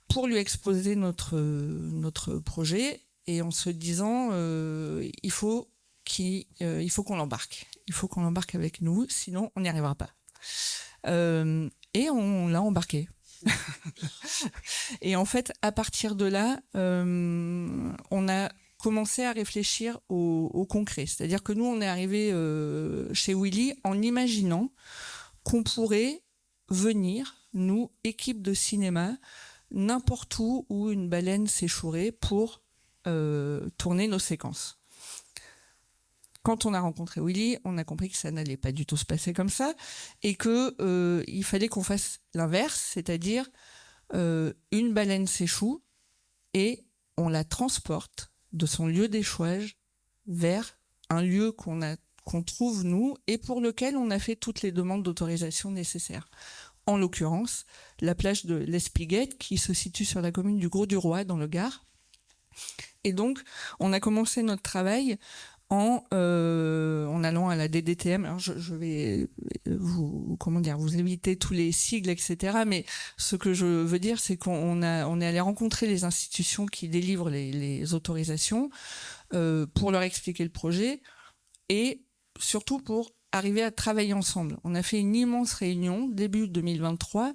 pour lui exposer notre projet et en se disant il faut qu'on l'embarque. Il faut qu'on l'embarque avec nous, sinon on n'y arrivera pas. Et on l'a embarqué. Et en fait, à partir de là, on a commencé à réfléchir au concret. C'est-à-dire que nous, on est arrivé chez Willy en imaginant qu'on pourrait venir, nous, équipe de cinéma, n'importe où une baleine s'échouerait pour tourner nos séquences. Quand on a rencontré Willy, on a compris que ça n'allait pas du tout se passer comme ça et que il fallait qu'on fasse l'inverse, c'est-à-dire une baleine s'échoue et on la transporte de son lieu d'échouage vers un lieu qu'on trouve nous et pour lequel on a fait toutes les demandes d'autorisation nécessaires. En l'occurrence, la plage de l'Espiguette qui se situe sur la commune du Grau-du-Roi dans le Gard. Et donc, on a commencé notre travail en allant à la DDTM. Alors, je vais vous éviter tous les sigles, etc. Mais ce que je veux dire, c'est qu'on est allé rencontrer les institutions qui délivrent les autorisations pour leur expliquer le projet et surtout pour arriver à travailler ensemble. On a fait une immense réunion début 2023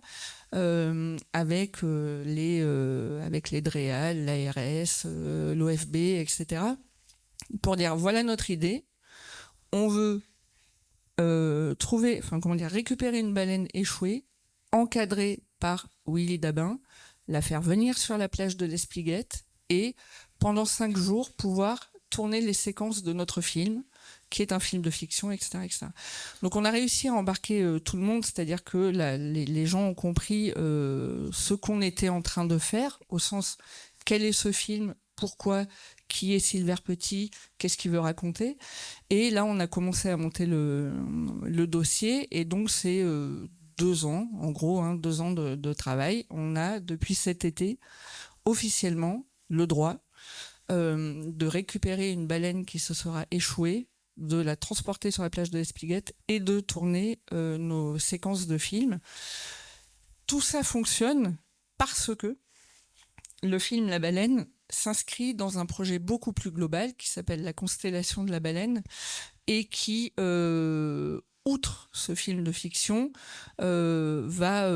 avec les DREAL, l'ARS, l'OFB, etc. pour dire voilà notre idée. On veut récupérer une baleine échouée, encadrée par Willy Dabin, la faire venir sur la plage de l'Espiguette et pendant 5 jours pouvoir tourner les séquences de notre film qui est un film de fiction, etc. etc. Donc on a réussi à embarquer tout le monde, c'est-à-dire que les gens ont compris ce qu'on était en train de faire, au sens quel est ce film, pourquoi, qui est Silver Petit, qu'est-ce qu'il veut raconter. Et là on a commencé à monter le dossier et donc c'est 2 ans, en gros, 2 ans de travail. On a depuis cet été officiellement le droit de récupérer une baleine qui se sera échouée, de la transporter sur la plage de l'Espiguette et de tourner nos séquences de films. Tout ça fonctionne parce que le film La Baleine s'inscrit dans un projet beaucoup plus global qui s'appelle La Constellation de la Baleine et qui, outre ce film de fiction, va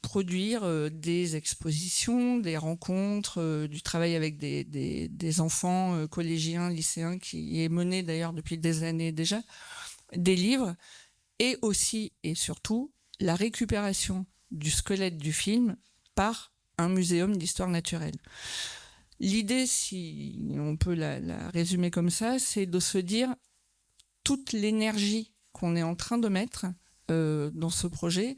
produire des expositions, des rencontres, du travail avec des enfants collégiens, lycéens, qui est mené d'ailleurs depuis des années déjà, des livres, et aussi et surtout la récupération du squelette du film par un muséum d'histoire naturelle. L'idée, si on peut la résumer comme ça, c'est de se dire toute l'énergie qu'on est en train de mettre dans ce projet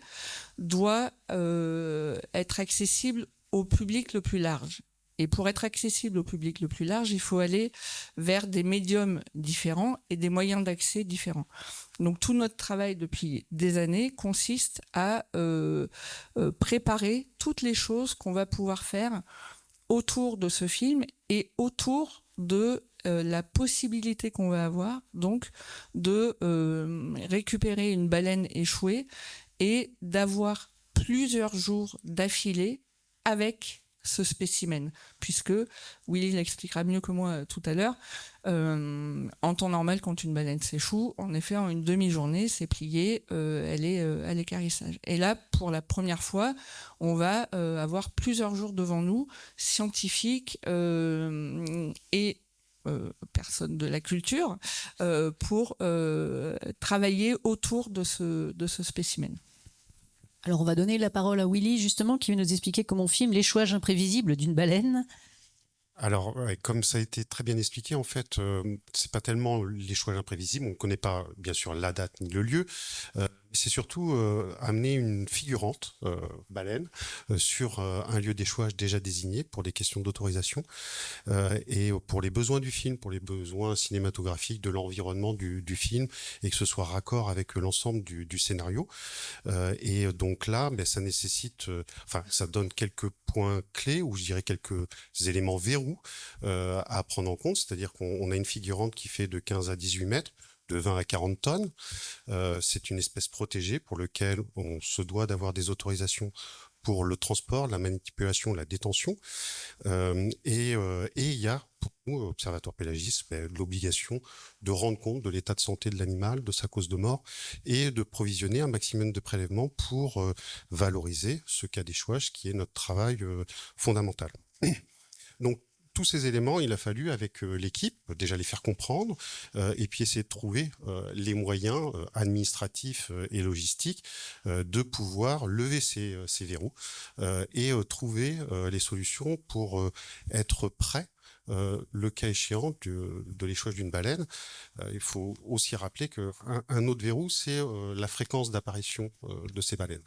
doit être accessible au public le plus large. Et pour être accessible au public le plus large, il faut aller vers des médiums différents et des moyens d'accès différents. Donc tout notre travail depuis des années consiste à préparer toutes les choses qu'on va pouvoir faire autour de ce film et autour de la possibilité qu'on va avoir donc de récupérer une baleine échouée et d'avoir plusieurs jours d'affilée avec ce spécimen, puisque Willy l'expliquera mieux que moi tout à l'heure. En temps normal, quand une baleine s'échoue, en effet, en une demi-journée, c'est plié, elle est à l'équarrissage. Et là, pour la première fois, on va avoir plusieurs jours devant nous, scientifiques et personnes de la culture, pour travailler autour de ce spécimen. Alors, on va donner la parole à Willy, justement, qui va nous expliquer comment on filme l'échouage imprévisible d'une baleine. Alors, comme ça a été très bien expliqué, en fait, c'est pas tellement l'échouage imprévisible. On ne connaît pas, bien sûr, la date ni le lieu. C'est surtout amener une figurante baleine sur un lieu d'échouage déjà désigné pour des questions d'autorisation et pour les besoins du film, pour les besoins cinématographiques de l'environnement du film et que ce soit raccord avec l'ensemble du scénario. Et donc là, ça nécessite, ça donne quelques points clés ou je dirais quelques éléments verrous à prendre en compte. C'est-à-dire qu'on a une figurante qui fait de 15 à 18 mètres, de 20 à 40 tonnes. C'est une espèce protégée pour laquelle on se doit d'avoir des autorisations pour le transport, la manipulation, la détention. Et il y a, pour nous, Observatoire Pélagis, l'obligation de rendre compte de l'état de santé de l'animal, de sa cause de mort, et de provisionner un maximum de prélèvements pour valoriser ce cas d'échouage qui est notre travail fondamental. Donc, tous ces éléments, il a fallu, avec l'équipe, déjà les faire comprendre et puis essayer de trouver les moyens administratifs et logistiques de pouvoir lever ces verrous et trouver les solutions pour être prêt le cas échéant de l'échouage d'une baleine. Il faut aussi rappeler qu'un autre verrou, c'est la fréquence d'apparition de ces baleines.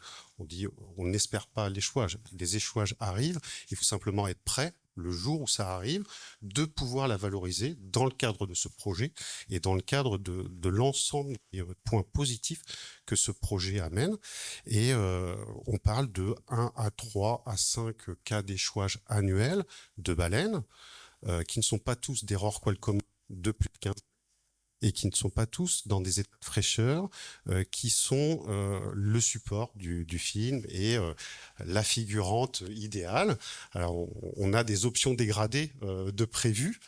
On n'espère pas l'échouage. Les échouages arrivent, il faut simplement être prêt le jour où ça arrive, de pouvoir la valoriser dans le cadre de ce projet et dans le cadre de l'ensemble des points positifs que ce projet amène. Et on parle de 1 à 3 à 5 cas d'échouage annuels de baleines, qui ne sont pas tous des rorquals communs de plus de 15 et qui ne sont pas tous dans des états de fraîcheur qui sont le support du film et la figurante idéale. Alors, on a des options dégradées de prévues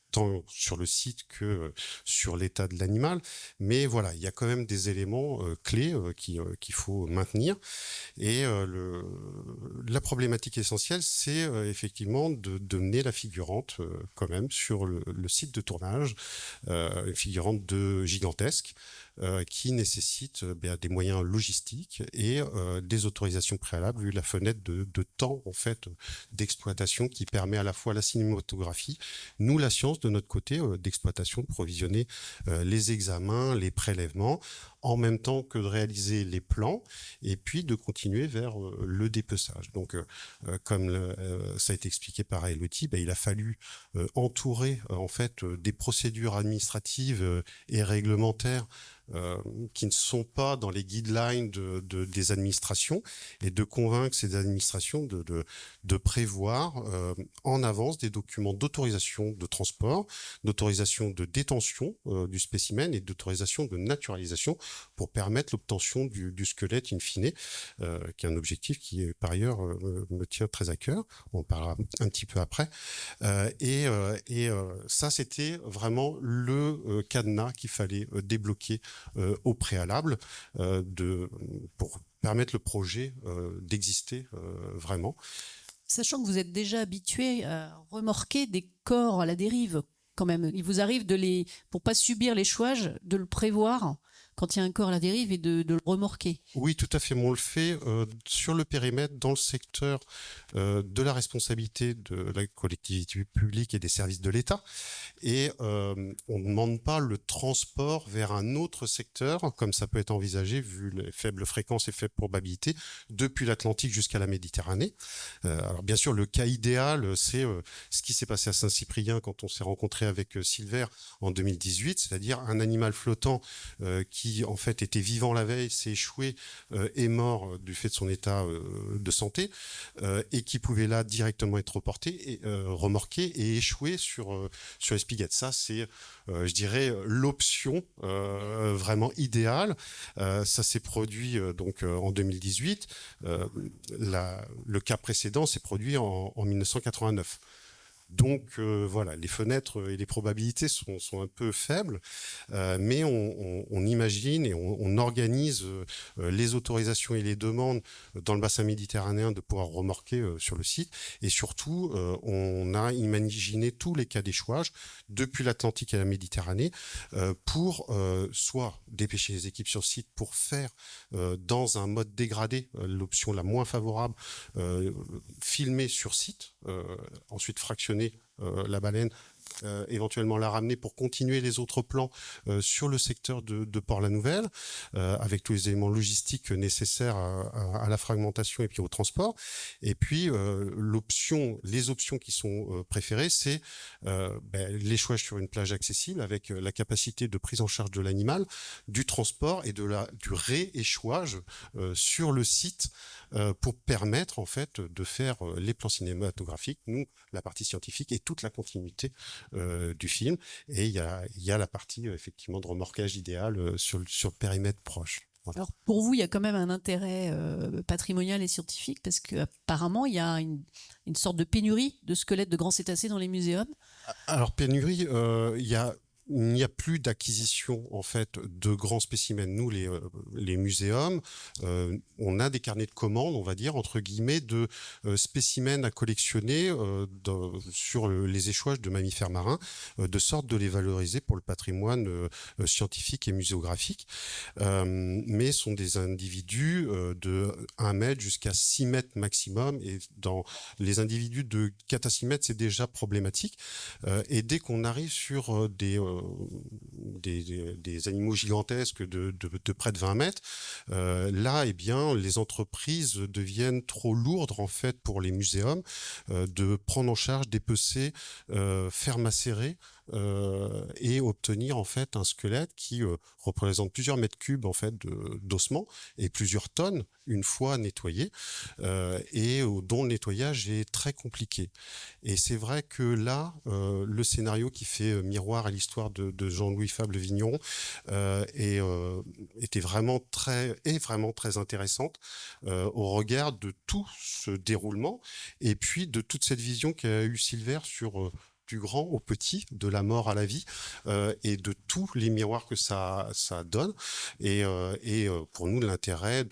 tant sur le site que sur l'état de l'animal, mais voilà, il y a quand même des éléments clés qu'il faut maintenir. Et la problématique essentielle, c'est effectivement de mener la figurante quand même sur le site de tournage, une figurante gigantesque, qui nécessite des moyens logistiques et des autorisations préalables vu la fenêtre de temps en fait d'exploitation qui permet à la fois la cinématographie, nous la science de notre côté d'exploitation, de provisionner les examens, les prélèvements, en même temps que de réaliser les plans et puis de continuer vers le dépeçage. Donc, comme ça a été expliqué par Elodie, il a fallu entourer en fait des procédures administratives et réglementaires qui ne sont pas dans les guidelines des administrations et de convaincre ces administrations de prévoir en avance des documents d'autorisation de transport, d'autorisation de détention du spécimen et d'autorisation de naturalisation pour permettre l'obtention du squelette in fine, qui est un objectif qui par ailleurs me tient très à cœur. On en parlera un petit peu après. Ça, c'était vraiment le cadenas qu'il fallait débloquer au préalable pour permettre le projet d'exister vraiment. Sachant que vous êtes déjà habitué à remorquer des corps à la dérive, quand même. Il vous arrive pour pas subir l'échouage, de le prévoir quand il y a un corps à la dérive et de le remorquer. Oui, tout à fait. On le fait sur le périmètre, dans le secteur de la responsabilité de la collectivité publique et des services de l'État. Et on ne demande pas le transport vers un autre secteur, comme ça peut être envisagé vu les faibles fréquences et faibles probabilités, depuis l'Atlantique jusqu'à la Méditerranée. Alors bien sûr, le cas idéal, c'est ce qui s'est passé à Saint-Cyprien quand on s'est rencontré avec Silver en 2018, c'est-à-dire un animal flottant qui qui en fait était vivant la veille, s'est échoué, est mort du fait de son état de santé, et qui pouvait là directement être remorqué et échoué sur Espiguette. Ça, c'est, je dirais, l'option vraiment idéale. Ça s'est produit donc en 2018. Le cas précédent s'est produit en 1989. Donc voilà, les fenêtres et les probabilités sont un peu faibles, mais on imagine et on organise les autorisations et les demandes dans le bassin méditerranéen de pouvoir remorquer sur le site. Et surtout, on a imaginé tous les cas d'échouage depuis l'Atlantique à la Méditerranée pour soit dépêcher les équipes sur site pour faire dans un mode dégradé, l'option la moins favorable, filmer sur site, ensuite fractionner la baleine, éventuellement la ramener pour continuer les autres plans sur le secteur de Port-la-Nouvelle, avec tous les éléments logistiques nécessaires à la fragmentation et puis au transport. Et puis les options qui sont préférées, c'est l'échouage sur une plage accessible avec la capacité de prise en charge de l'animal, du transport et du rééchouage sur le site pour permettre en fait de faire les plans cinématographiques, nous la partie scientifique et toute la continuité du film. Et il y a la partie effectivement de remorquage idéal sur le périmètre proche. Voilà. Alors pour vous, il y a quand même un intérêt patrimonial et scientifique parce qu'apparemment, il y a une sorte de pénurie de squelettes de grands cétacés dans les muséums. Alors pénurie, il n'y a plus d'acquisition en fait de grands spécimens. Nous, les muséums, on a des carnets de commandes, on va dire entre guillemets, de spécimens à collectionner sur les échouages de mammifères marins, de sorte de les valoriser pour le patrimoine scientifique et muséographique. Mais sont des individus de 1 mètre jusqu'à 6 mètres maximum. Et dans les individus de 4 à 6 mètres, c'est déjà problématique. Et dès qu'on arrive sur des animaux gigantesques de près de 20 mètres, là, eh bien, les entreprises deviennent trop lourdes en fait pour les muséums de prendre en charge, dépecer, faire macérer et obtenir en fait un squelette qui représente plusieurs mètres cubes en fait d'ossements et plusieurs tonnes une fois nettoyé, et dont le nettoyage est très compliqué. Et c'est vrai que là, le scénario qui fait miroir à l'histoire de Jean-Louis Fabre-Vigneron était vraiment très intéressante au regard de tout ce déroulement et puis de toute cette vision qu'a eu Silver sur du grand au petit, de la mort à la vie, et de tous les miroirs que ça donne. Et pour nous, l'intérêt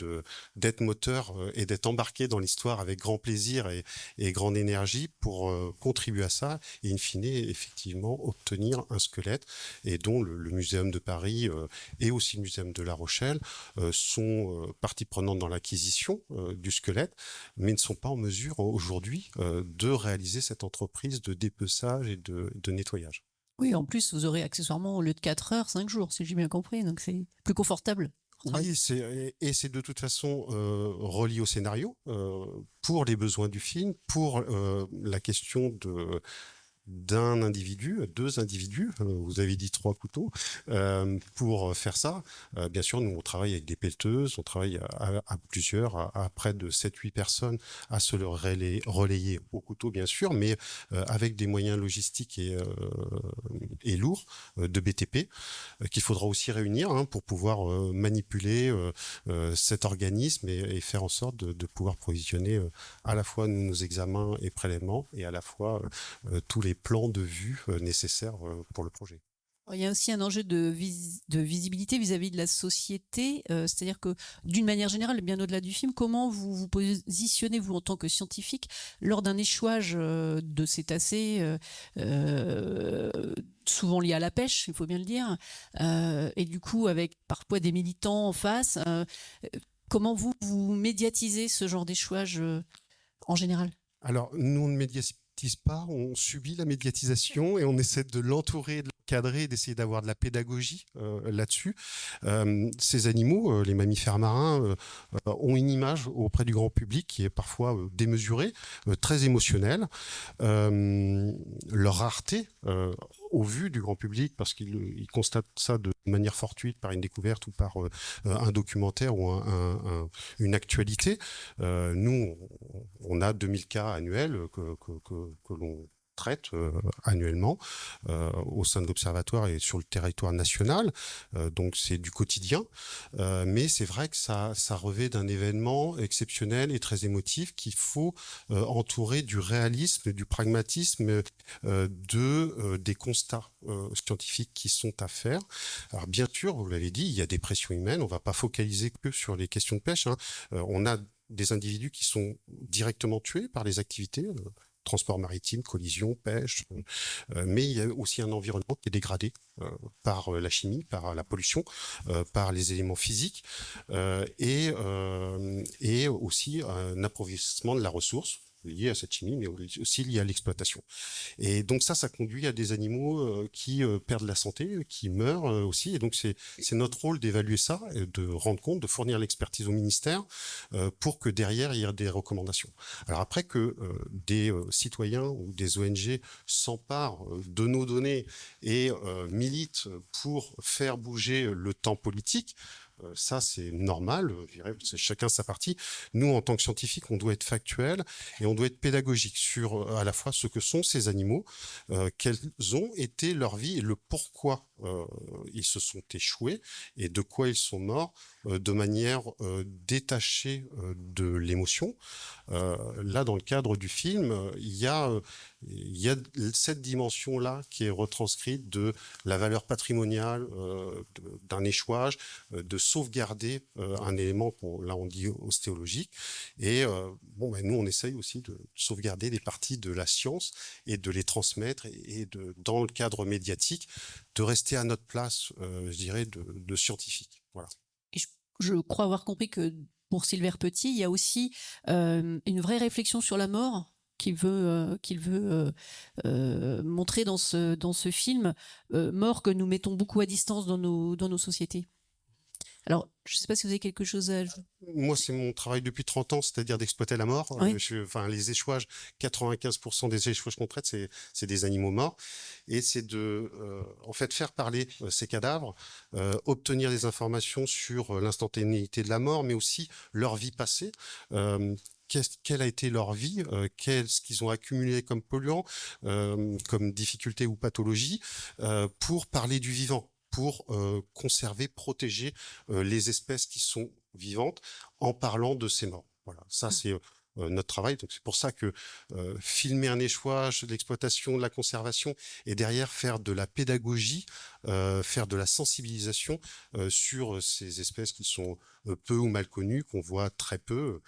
d'être moteur et d'être embarqué dans l'histoire avec grand plaisir et grande énergie pour contribuer à ça, et in fine, effectivement, obtenir un squelette, et dont le Muséum de Paris et aussi le Muséum de La Rochelle sont partie prenante dans l'acquisition du squelette, mais ne sont pas en mesure aujourd'hui de réaliser cette entreprise de dépeçage et de nettoyage. Oui, en plus, vous aurez accessoirement, au lieu de 4 heures, 5 jours, si j'ai bien compris. Donc, c'est plus confortable. Oui, c'est de toute façon relié au scénario, pour les besoins du film, pour la question d'un individu, 2 individus, vous avez dit 3 couteaux, pour faire ça. Bien sûr, nous, on travaille avec des pelleteuses, on travaille à plusieurs, à près de 7-8 personnes à se le relayer au couteau, bien sûr, mais avec des moyens logistiques et lourds de BTP qu'il faudra aussi réunir pour pouvoir manipuler cet organisme et faire en sorte de pouvoir provisionner à la fois nos examens et prélèvements et à la fois tous les plans de vue nécessaires pour le projet. Il y a aussi un enjeu de visibilité vis-à-vis de la société, c'est-à-dire que d'une manière générale, bien au-delà du film, comment vous vous positionnez, vous en tant que scientifique, lors d'un échouage de cétacés, souvent lié à la pêche, il faut bien le dire, et du coup avec parfois des militants en face, comment vous médiatisez ce genre d'échouage en général? Alors, nous, on ne médiatise pas, on subit la médiatisation et on essaie de l'entourer, de l'encadrer, d'essayer d'avoir de la pédagogie là-dessus. Ces animaux, les mammifères marins, ont une image auprès du grand public qui est parfois démesurée, très émotionnelle. Leur rareté au vu du grand public parce qu'il constate ça de manière fortuite par une découverte ou par un documentaire ou une actualité. Nous, on a 2000 cas annuels que l'on traite annuellement au sein de l'Observatoire et sur le territoire national. Donc c'est du quotidien. Mais c'est vrai que ça revêt d'un événement exceptionnel et très émotif qu'il faut entourer du réalisme, du pragmatisme, des constats scientifiques qui sont à faire. Alors bien sûr, vous l'avez dit, il y a des pressions humaines. On ne va pas focaliser que sur les questions de pêche. On a des individus qui sont directement tués par les activités transport maritime, collision, pêche, mais il y a aussi un environnement qui est dégradé par la chimie, par la pollution, par les éléments physiques et aussi un appauvrissement de la ressource lié à cette chimie, mais aussi lié à l'exploitation. Et donc ça conduit à des animaux qui perdent la santé, qui meurent aussi. Et donc c'est notre rôle d'évaluer ça, de rendre compte, de fournir l'expertise au ministère pour que derrière il y ait des recommandations. Alors après que des citoyens ou des ONG s'emparent de nos données et militent pour faire bouger le temps politique, ça, c'est normal, je dirais, c'est chacun sa partie. Nous, en tant que scientifiques, on doit être factuel et on doit être pédagogique sur à la fois ce que sont ces animaux, quelles ont été leur vie et le pourquoi ils se sont échoués et de quoi ils sont morts de manière détachée de l'émotion. Là, dans le cadre du film, il y a cette dimension-là qui est retranscrite de la valeur patrimoniale d'un échouage, de sauvegarder un élément là on dit ostéologique. Et nous, on essaye aussi de sauvegarder des parties de la science et de les transmettre et dans le cadre médiatique, de rester à notre place, je dirais, de scientifique. Voilà. Et je crois avoir compris que pour Silver Petit, il y a aussi une vraie réflexion sur la mort qu'il veut montrer dans ce film, mort que nous mettons beaucoup à distance dans nos sociétés. Alors, je ne sais pas si vous avez quelque chose à ajouter. Moi, c'est mon travail depuis 30 ans, c'est-à-dire d'exploiter la mort. Oui. Les échouages, 95% des échouages qu'on traite, c'est des animaux morts. Et c'est de faire parler ces cadavres, obtenir des informations sur l'instantanéité de la mort, mais aussi leur vie passée. Quelle a été leur vie, qu'est-ce qu'ils ont accumulé comme polluants, comme difficultés ou pathologies, pour parler du vivant, pour conserver, protéger les espèces qui sont vivantes en parlant de ces morts. Voilà, ça c'est notre travail. Donc c'est pour ça que filmer un échouage, l'exploitation, la conservation, et derrière faire de la pédagogie, faire de la sensibilisation sur ces espèces qui sont peu ou mal connues, qu'on voit très peu.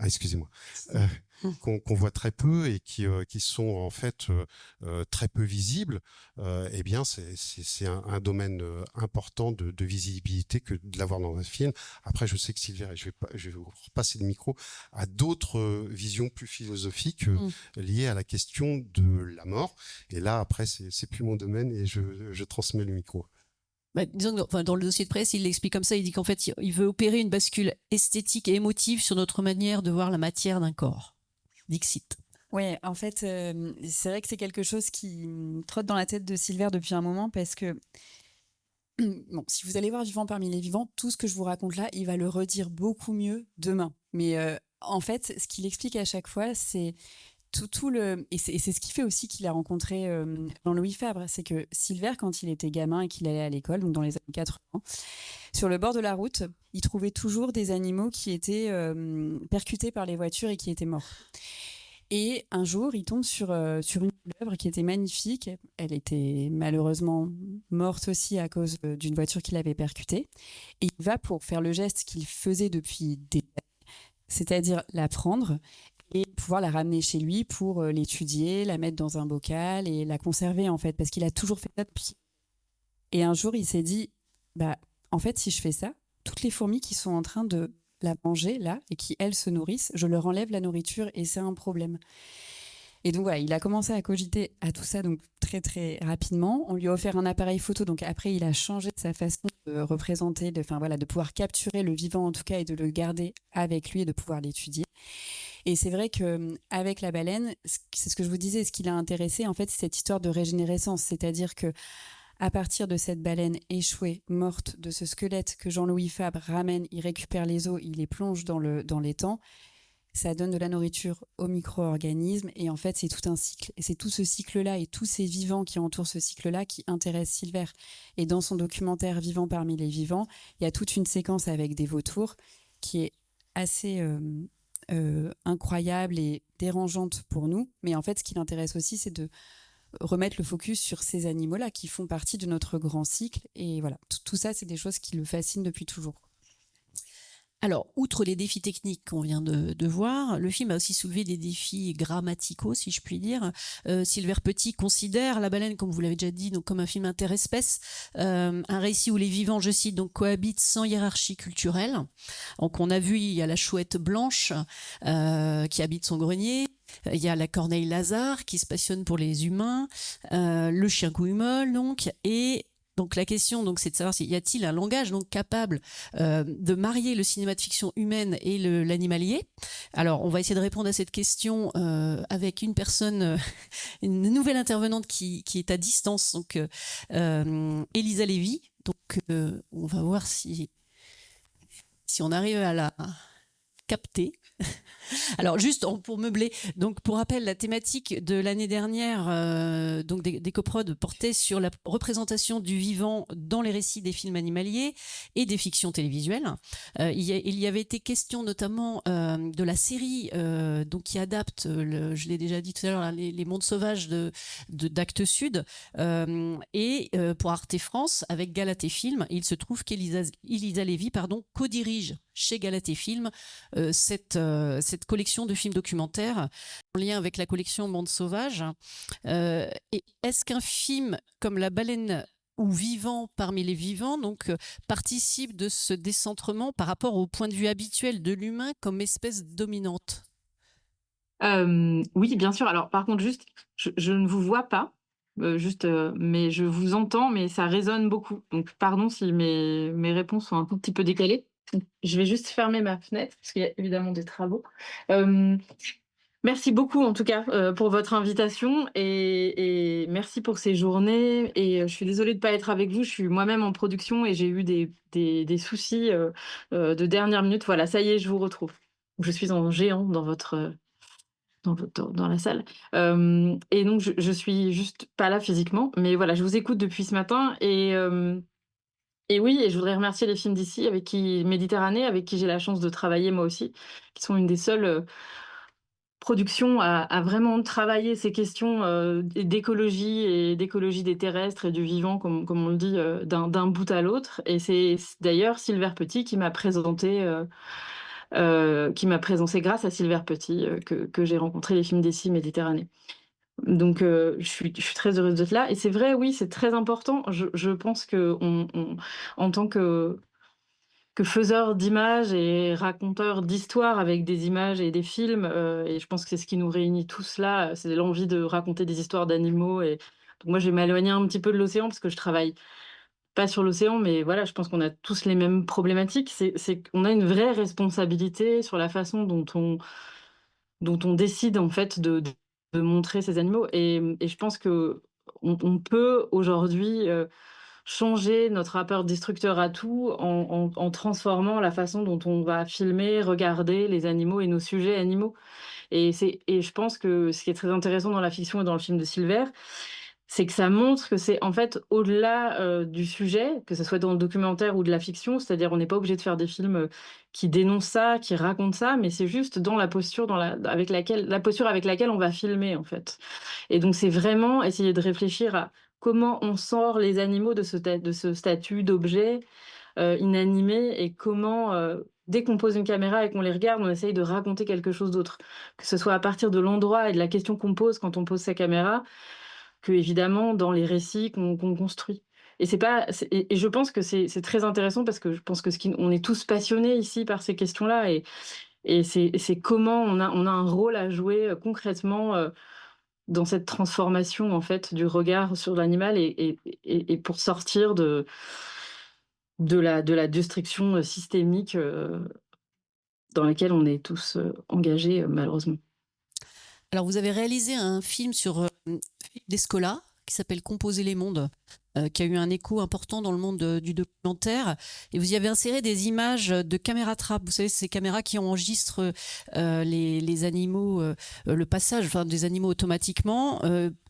Excusez-moi, qu'on voit très peu et qui sont en fait très peu visibles, eh bien c'est un domaine important de visibilité que de l'avoir dans un film. Après, je sais que Silver, et je vais vous repasser le micro, a d'autres visions plus philosophiques liées à la question de la mort. Et là, après, c'est plus mon domaine et je transmets le micro. Disons que dans le dossier de presse, il l'explique comme ça, il dit qu'en fait, il veut opérer une bascule esthétique et émotive sur notre manière de voir la matière d'un corps. Dixit. Oui, en fait, c'est vrai que c'est quelque chose qui me trotte dans la tête de Silver depuis un moment parce que, bon, si vous allez voir Vivant parmi les vivants, tout ce que je vous raconte là, il va le redire beaucoup mieux demain. Mais en fait, ce qu'il explique à chaque fois, c'est et c'est ce qui fait aussi qu'il a rencontré Jean-Louis Fabre, c'est que Silver, quand il était gamin et qu'il allait à l'école, donc dans les années 80, sur le bord de la route, il trouvait toujours des animaux qui étaient percutés par les voitures et qui étaient morts. Et un jour, il tombe sur une couleuvre qui était magnifique. Elle était malheureusement morte aussi à cause d'une voiture qui l'avait percutée. Et il va pour faire le geste qu'il faisait depuis des années, c'est-à-dire la prendre et pouvoir la ramener chez lui pour l'étudier, la mettre dans un bocal et la conserver, en fait, parce qu'il a toujours fait ça depuis. Et un jour, il s'est dit, en fait, si je fais ça, toutes les fourmis qui sont en train de la manger, là, et qui, elles, se nourrissent, je leur enlève la nourriture et c'est un problème. Et donc, voilà, il a commencé à cogiter à tout ça, donc très, très rapidement. On lui a offert un appareil photo, donc après, il a changé sa façon de représenter, de pouvoir capturer le vivant, en tout cas, et de le garder avec lui et de pouvoir l'étudier. Et c'est vrai que avec la baleine, c'est ce que je vous disais, ce qui l'a intéressé, en fait, c'est cette histoire de régénérescence. C'est-à-dire que à partir de cette baleine échouée, morte, de ce squelette que Jean-Louis Fabre ramène, il récupère les os, il les plonge dans l'étang, ça donne de la nourriture aux micro-organismes, et en fait c'est tout un cycle, et c'est tout ce cycle-là et tous ces vivants qui entourent ce cycle-là qui intéressent Silver. Et dans son documentaire Vivants parmi les vivants, il y a toute une séquence avec des vautours qui est assez incroyable et dérangeante pour nous, mais en fait ce qui l'intéresse aussi, c'est de remettre le focus sur ces animaux-là qui font partie de notre grand cycle, et voilà, tout ça c'est des choses qui le fascinent depuis toujours. Alors, outre les défis techniques qu'on vient de voir, le film a aussi soulevé des défis grammaticaux, si je puis dire. Silver Petit considère La baleine, comme vous l'avez déjà dit, donc comme un film interespèce, un récit où les vivants, je cite, donc cohabitent sans hiérarchie culturelle. Donc, on a vu, il y a la chouette blanche qui habite son grenier. Il y a la corneille Lazare qui se passionne pour les humains, le chien couille-molle, donc, et donc la question, donc, c'est de savoir s'il y a-t-il un langage donc capable de marier le cinéma de fiction humaine et l'animalier. Alors, on va essayer de répondre à cette question avec une personne, une nouvelle intervenante qui est à distance, donc Elisa Lévy. Donc, on va voir si on arrive à la capter. Alors juste pour meubler, donc pour rappel, la thématique de l'année dernière, donc des coprods portait sur la représentation du vivant dans les récits des films animaliers et des fictions télévisuelles. Il y avait été question notamment de la série donc qui adapte, je l'ai déjà dit tout à l'heure, les mondes sauvages d'Actes Sud, et pour Arte France avec Galatée Film. Il se trouve qu'Elisa Lévy co-dirige chez Galatée Film cette collection de films documentaires en lien avec la collection Monde Sauvage. Et est-ce qu'un film comme La baleine ou Vivant parmi les vivants donc participe de ce décentrement par rapport au point de vue habituel de l'humain comme espèce dominante? Oui, bien sûr. Alors, par contre, juste, je ne vous vois pas, mais je vous entends, mais ça résonne beaucoup. Donc, pardon si mes réponses sont un tout petit peu décalées. Je vais juste fermer ma fenêtre, parce qu'il y a évidemment des travaux. Merci beaucoup, en tout cas, pour votre invitation, et merci pour ces journées. Et je suis désolée de ne pas être avec vous. Je suis moi-même en production et j'ai eu des soucis de dernière minute. Voilà, ça y est, je vous retrouve. Je suis en géant dans la salle. Et donc, je suis juste pas là physiquement, mais voilà, je vous écoute depuis ce matin. Et oui, et je voudrais remercier les films d'ici, Méditerranée, avec qui j'ai la chance de travailler moi aussi, qui sont une des seules productions à vraiment travailler ces questions d'écologie des terrestres et du vivant, comme on le dit, d'un bout à l'autre. Et c'est d'ailleurs Silver Petit qui m'a présenté, c'est grâce à Silver Petit que j'ai rencontré les films d'ici Méditerranée. Donc, je suis très heureuse d'être là. Et c'est vrai, oui, c'est très important. Je pense que en tant que faiseur d'images et raconteur d'histoires avec des images et des films, et je pense que c'est ce qui nous réunit tous là, c'est l'envie de raconter des histoires d'animaux. Et donc moi, je vais m'éloigner un petit peu de l'océan parce que je travaille pas sur l'océan, mais voilà, je pense qu'on a tous les mêmes problématiques. C'est qu'on a une vraie responsabilité sur la façon dont on décide en fait de montrer ces animaux. Et je pense qu'on peut aujourd'hui changer notre rapport destructeur à tout en transformant la façon dont on va filmer, regarder les animaux et nos sujets animaux. Et je pense que ce qui est très intéressant dans la fiction et dans le film de Silver, c'est que ça montre que c'est en fait au-delà du sujet, que ce soit dans le documentaire ou de la fiction, c'est-à-dire on n'est pas obligé de faire des films qui dénoncent ça, qui racontent ça, mais c'est juste dans la posture la posture avec laquelle on va filmer en fait. Et donc c'est vraiment essayer de réfléchir à comment on sort les animaux de ce statut d'objet inanimé, et comment dès qu'on pose une caméra et qu'on les regarde, on essaye de raconter quelque chose d'autre, que ce soit à partir de l'endroit et de la question qu'on pose quand on pose sa caméra, que évidemment dans les récits qu'on construit. Et je pense que c'est très intéressant parce que je pense que on est tous passionnés ici par ces questions-là, et c'est comment on a un rôle à jouer concrètement dans cette transformation en fait du regard sur l'animal, et pour sortir de la destruction systémique dans laquelle on est tous engagés, malheureusement. Alors, vous avez réalisé un film sur Philippe Descola qui s'appelle Composer les mondes, qui a eu un écho important dans le monde du documentaire. Et vous y avez inséré des images de caméras trappes. Vous savez, ces caméras qui enregistrent les animaux, le passage, enfin, des animaux automatiquement.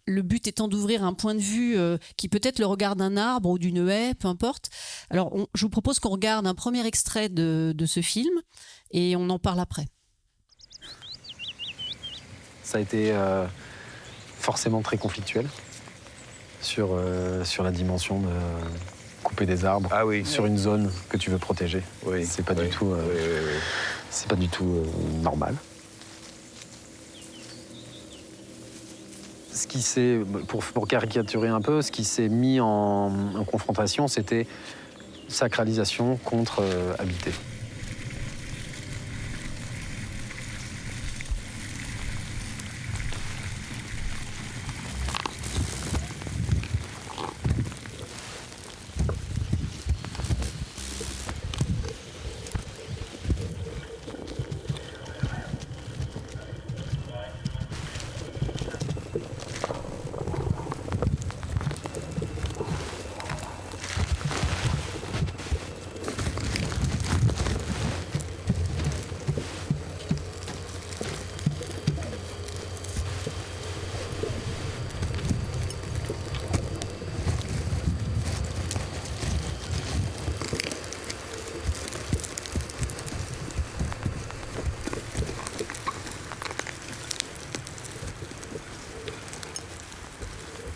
Le but étant d'ouvrir un point de vue qui peut être le regard d'un arbre ou d'une haie, peu importe. Alors, je vous propose qu'on regarde un premier extrait de ce film et on en parle après. Ça a été forcément très conflictuel sur la dimension de couper des arbres sur une zone que tu veux protéger. Oui, c'est pas du tout, c'est pas du tout normal. Ce qui s'est, pour caricaturer un peu, ce qui s'est mis en confrontation, c'était sacralisation contre habité.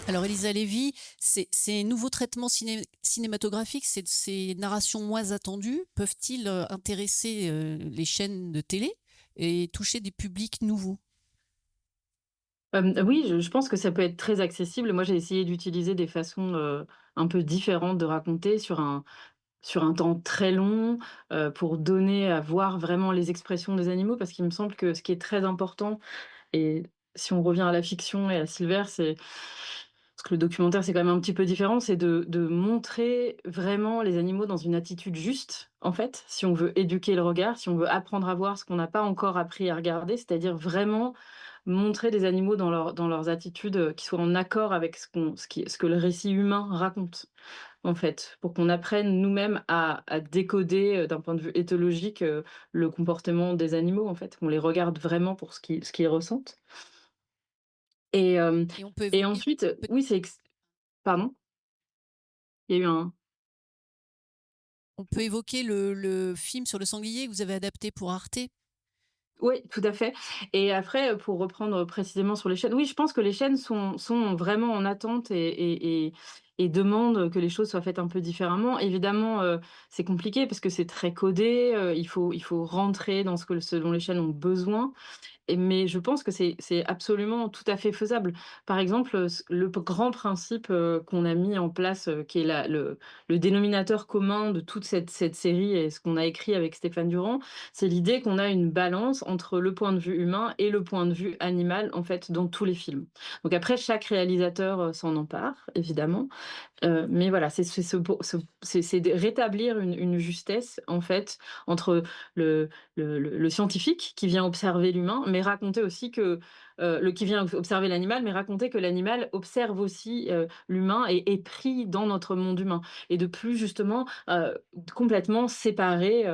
Alors Elisa Lévy, ces nouveaux traitements cinématographiques, ces narrations moins attendues, peuvent-ils intéresser les chaînes de télé et toucher des publics nouveaux? Oui, je pense que ça peut être très accessible. Moi, j'ai essayé d'utiliser des façons, un peu différentes de raconter sur un temps très long, pour donner à voir vraiment les expressions des animaux. Parce qu'il me semble que ce qui est très important et si on revient à la fiction et à Silver, c'est parce que le documentaire, c'est quand même un petit peu différent, c'est de montrer vraiment les animaux dans une attitude juste, en fait, si on veut éduquer le regard, si on veut apprendre à voir ce qu'on n'a pas encore appris à regarder, c'est-à-dire vraiment montrer des animaux dans leurs attitudes, qui soient en accord avec ce que le récit humain raconte, en fait, pour qu'on apprenne nous-mêmes à décoder, d'un point de vue éthologique, le comportement des animaux, en fait, qu'on les regarde vraiment pour ce qu'ils ressentent. Et Et on peut et évoquer ensuite, peut- oui, pardon? Il y a eu un on peut évoquer le film sur le sanglier que vous avez adapté pour Arte. Oui, tout à fait. Et après, pour reprendre précisément sur les chaînes, oui, je pense que les chaînes sont vraiment en attente et demandent que les choses soient faites un peu différemment. Évidemment, c'est compliqué parce que c'est très codé, il faut rentrer dans ce dont les chaînes ont besoin. Mais je pense que c'est absolument tout à fait faisable. Par exemple, le grand principe, qu'on a mis en place, qui est le dénominateur commun de toute cette série et ce qu'on a écrit avec Stéphane Durand, c'est l'idée qu'on a une balance entre le point de vue humain et le point de vue animal, en fait, dans tous les films. Donc après, chaque réalisateur, s'en empare, évidemment. Mais voilà, c'est de rétablir une justesse, en fait, entre le le scientifique qui vient observer l'humain, mais raconter aussi que, qui vient observer l'animal, mais raconter que l'animal observe aussi, l'humain et est pris dans notre monde humain et de plus justement, complètement séparer,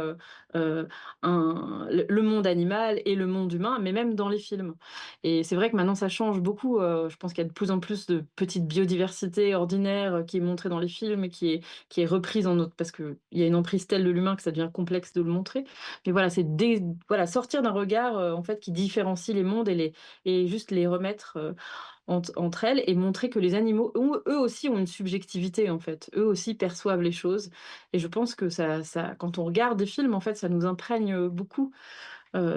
le monde animal et le monde humain, mais même dans les films. Et c'est vrai que maintenant ça change beaucoup, je pense qu'il y a de plus en plus de petites biodiversités ordinaires, qui est montrée dans les films et qui est reprise en autre parce qu'il y a une emprise telle de l'humain que ça devient complexe de le montrer. Mais voilà, voilà, sortir d'un regard, en fait, qui différencie les mondes et juste les remettre, entre elles et montrer que les animaux ont eux aussi ont une subjectivité, en fait. Eux aussi perçoivent les choses et je pense que ça quand on regarde des films, en fait, ça nous imprègne, beaucoup.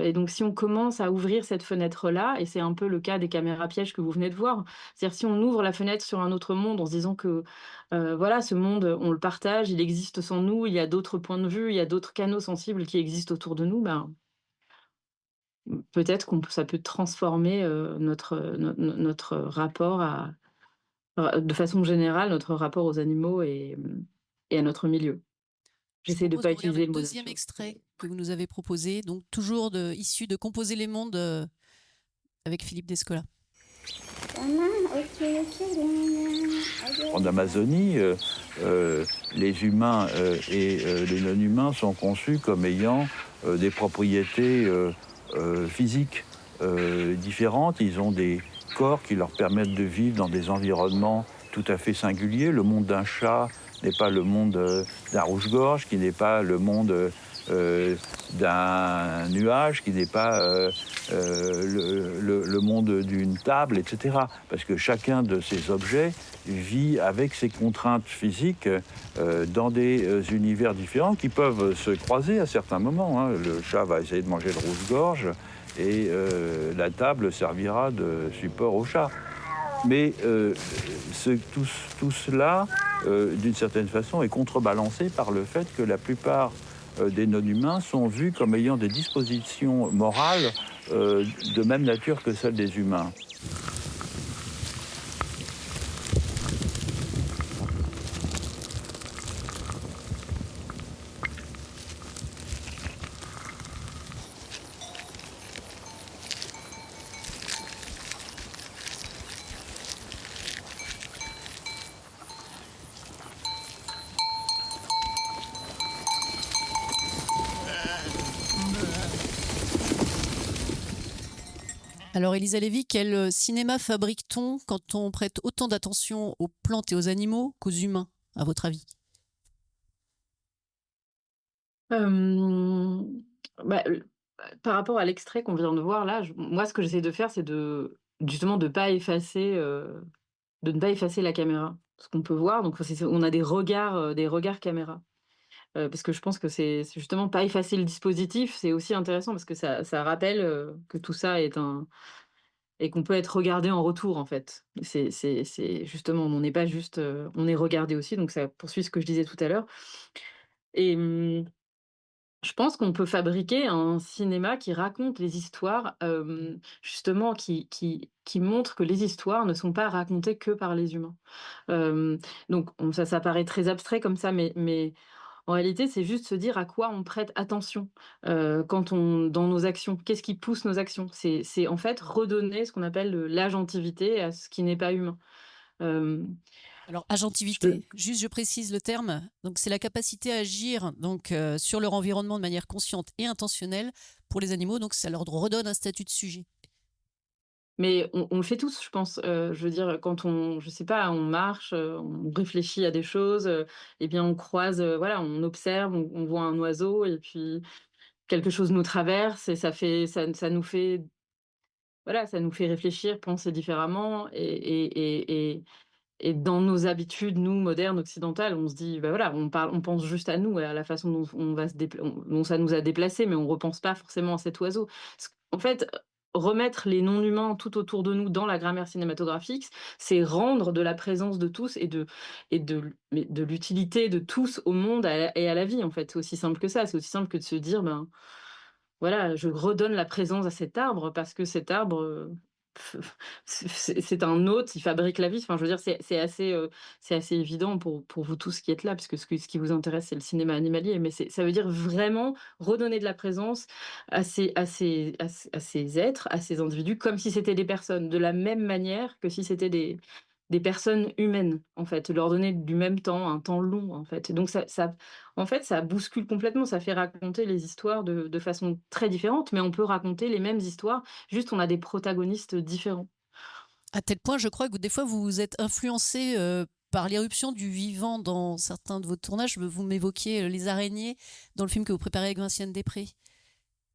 Et donc si on commence à ouvrir cette fenêtre-là, et c'est un peu le cas des caméras pièges que vous venez de voir, c'est-à-dire si on ouvre la fenêtre sur un autre monde en se disant que, voilà, ce monde, on le partage, il existe sans nous, il y a d'autres points de vue, il y a d'autres canaux sensibles qui existent autour de nous, ben, peut-être ça peut transformer, notre rapport de façon générale, notre rapport aux animaux et à notre milieu. Je J'essaie de propose pas qu'on regarde utiliser le le mot deuxième nature. extrait que vous nous avez proposé, donc toujours issu de Composer les mondes avec Philippe Descola. En Amazonie, les humains et les non-humains sont conçus comme ayant des propriétés physiques différentes. Ils ont des corps qui leur permettent de vivre dans des environnements tout à fait singuliers. Le monde d'un chat n'est pas le monde d'un rouge-gorge, qui n'est pas le monde d'un nuage, qui n'est pas le monde d'une table, etc. Parce que chacun de ces objets vit avec ses contraintes physiques dans des univers différents qui peuvent se croiser à certains moments, hein. Le chat va essayer de manger le rouge-gorge et la table servira de support au chat. Mais tout cela, d'une certaine façon, est contrebalancé par le fait que la plupart des non-humains sont vus comme ayant des dispositions morales de même nature que celles des humains. Alors Elisa Lévy, quel cinéma fabrique-t-on quand on prête autant d'attention aux plantes et aux animaux qu'aux humains, à votre avis? Bah, par rapport à l'extrait qu'on vient de voir là, moi ce que j'essaie de faire, c'est justement de pas effacer, de ne pas effacer la caméra. Ce qu'on peut voir, donc on a des regards caméra. Parce que je pense que c'est justement pas effacer le dispositif, c'est aussi intéressant parce que ça rappelle, que tout ça est et qu'on peut être regardé en retour, en fait. C'est justement, on n'est pas juste, on est regardé aussi, donc ça poursuit ce que je disais tout à l'heure et je pense qu'on peut fabriquer un cinéma qui raconte les histoires, justement qui montre que les histoires ne sont pas racontées que par les humains. Donc ça paraît très abstrait comme ça, mais en réalité, c'est juste se dire à quoi on prête attention, quand on dans nos actions. Qu'est-ce qui pousse nos actions? C'est en fait redonner ce qu'on appelle l'agentivité à ce qui n'est pas humain. Hem, Alors je peux agentivité, juste je précise le terme, donc c'est la capacité à agir donc, sur leur environnement de manière consciente et intentionnelle pour les animaux, donc ça leur redonne un statut de sujet. Mais on le fait tous, je pense. Je veux dire, quand je sais pas, on marche, on réfléchit à des choses, et bien on croise, voilà, on observe, on voit un oiseau et puis quelque chose nous traverse et ça nous fait voilà, ça nous fait réfléchir, penser différemment et dans nos habitudes, nous, modernes, occidentales, on se dit, bah, voilà, on pense juste à nous et à la façon dont on va se dépla dont ça nous a déplacés, mais on repense pas forcément à cet oiseau. En fait, remettre les non-humains tout autour de nous dans la grammaire cinématographique, c'est rendre de la présence de tous mais de l'utilité de tous au monde et à la vie, en fait. C'est aussi simple que ça. C'est aussi simple que de se dire, ben, voilà, je redonne la présence à cet arbre parce que cet arbre, f c'est un hôte, il fabrique la vie. Enfin, je veux dire, c'est assez évident pour vous tous qui êtes là, puisque ce qui vous intéresse, c'est le cinéma animalier. Mais ça veut dire vraiment redonner de la présence à ces êtres, à ces individus, comme si c'était des personnes, de la même manière que si c'était des personnes humaines, en fait. Leur donner du même temps, un temps long, en fait. Et donc en fait, ça bouscule complètement, ça fait raconter les histoires de façon très différente, mais on peut raconter les mêmes histoires, juste on a des protagonistes différents. À tel point, je crois que des fois, vous vous êtes influencé par l'éruption du vivant dans certains de vos tournages. Vous m'évoquiez les araignées dans le film que vous préparez avec Vinciane Després.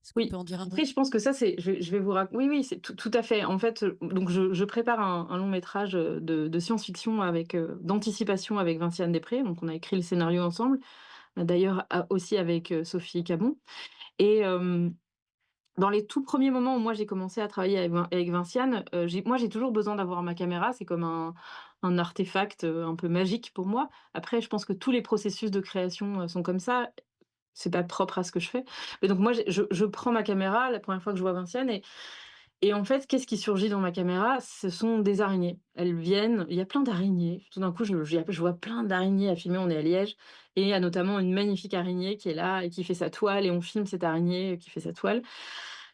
Est-ce qu'on Oui, peut en dire un mot? après je pense que ça c'est je vais vous rac oui, oui, c'est tout à fait. En fait, donc je prépare un long métrage, de science-fiction avec, d'anticipation avec Vinciane Després, donc on a écrit le scénario ensemble, d'ailleurs aussi avec, Sophie Cabon et dans les tout premiers moments où moi j'ai commencé à travailler avec Vinciane, j'ai toujours besoin d'avoir ma caméra, c'est comme un artefact, un peu magique pour moi. Après je pense que tous les processus de création, sont comme ça, c'est pas propre à ce que je fais. Mais donc moi je prends ma caméra la première fois que je vois Vinciane Et en fait, qu'est-ce qui surgit dans ma caméra? Ce sont des araignées. Elles viennent, il y a plein d'araignées. Tout d'un coup, je vois plein d'araignées à filmer. On est à Liège et il y a notamment une magnifique araignée qui est là et qui fait sa toile et on filme cette araignée qui fait sa toile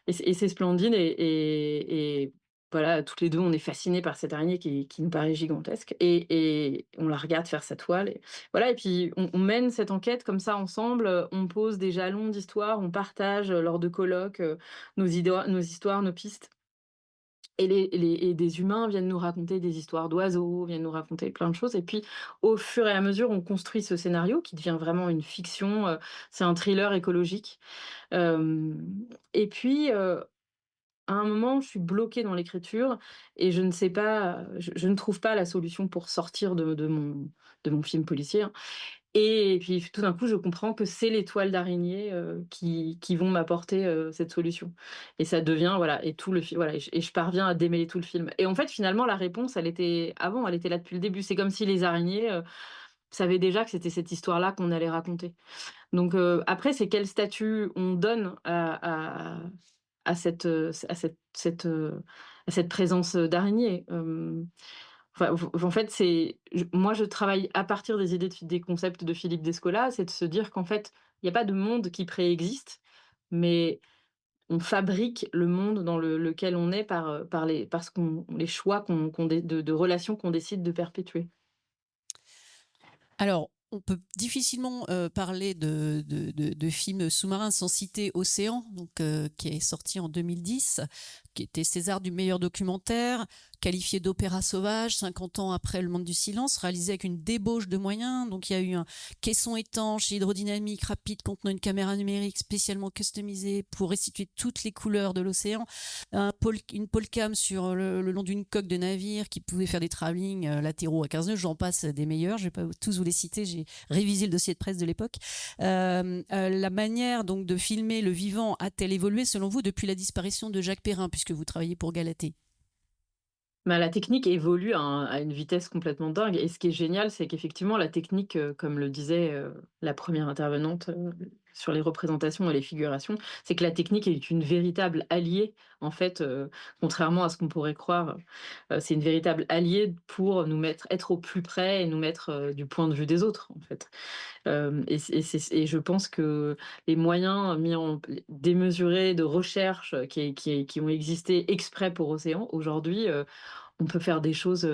et c'est splendide et voilà, toutes les 2, on est fascinés par cette araignée qui nous paraît gigantesque et on la regarde faire sa toile et voilà et puis on mène cette enquête comme ça ensemble, on pose des jalons d'histoire, on partage, lors de colloques, nos histoires, nos pistes. Et des humains viennent nous raconter des histoires d'oiseaux, viennent nous raconter plein de choses et puis, au fur et à mesure, on construit ce scénario qui devient vraiment une fiction, c'est un thriller écologique. Hem et puis, à un moment, je suis bloquée dans l'écriture et je ne sais pas, je ne trouve pas la solution pour sortir de mon film policier, hein. Et puis tout d'un coup, je comprends que c'est les toiles d'araignée, qui vont m'apporter, cette solution. Et ça devient voilà et tout le film voilà et je parviens à démêler tout le film. Et en fait, finalement, la réponse, elle était avant, elle était là depuis le début. C'est comme si les araignées, savaient déjà que c'était cette histoire-là qu'on allait raconter. Donc, après, c'est quel statut on donne à cette, à cette présence, d'araignée. Enfin, en fait, moi, je travaille à partir des idées des concepts de Philippe Descola, c'est de se dire qu'en fait, il n'y a pas de monde qui préexiste, mais on fabrique le monde dans lequel on est parce qu'on les choix de relations qu'on décide de perpétuer. Alors, on peut difficilement parler de films sous-marins sans citer Océan, donc, qui est sorti en 2010, qui était César du meilleur documentaire, qualifié d'opéra sauvage, 50 ans après Le Monde du Silence, réalisé avec une débauche de moyens. Donc il y a eu un caisson étanche, hydrodynamique, rapide, contenant une caméra numérique spécialement customisée pour restituer toutes les couleurs de l'océan, une polcam sur le long d'une coque de navire qui pouvait faire des travelling latéraux à 15 nœuds, j'en passe des meilleurs, je vais pas tous vous les citer, j'ai révisé le dossier de presse de l'époque. La manière donc de filmer le vivant a-t-elle évolué selon vous depuis la disparition de Jacques Perrin, puisque vous travaillez pour Galatée? Bah, la technique évolue à une vitesse complètement dingue et ce qui est génial, c'est qu'effectivement la technique, comme le disait, la première intervenante, sur les représentations et les figurations, c'est que la technique est une véritable alliée en fait, contrairement à ce qu'on pourrait croire, c'est une véritable alliée pour être au plus près et nous mettre, du point de vue des autres, en fait. Et je pense que les moyens démesurés de recherche, qui ont existé exprès pour Océan, aujourd'hui, on peut faire des choses,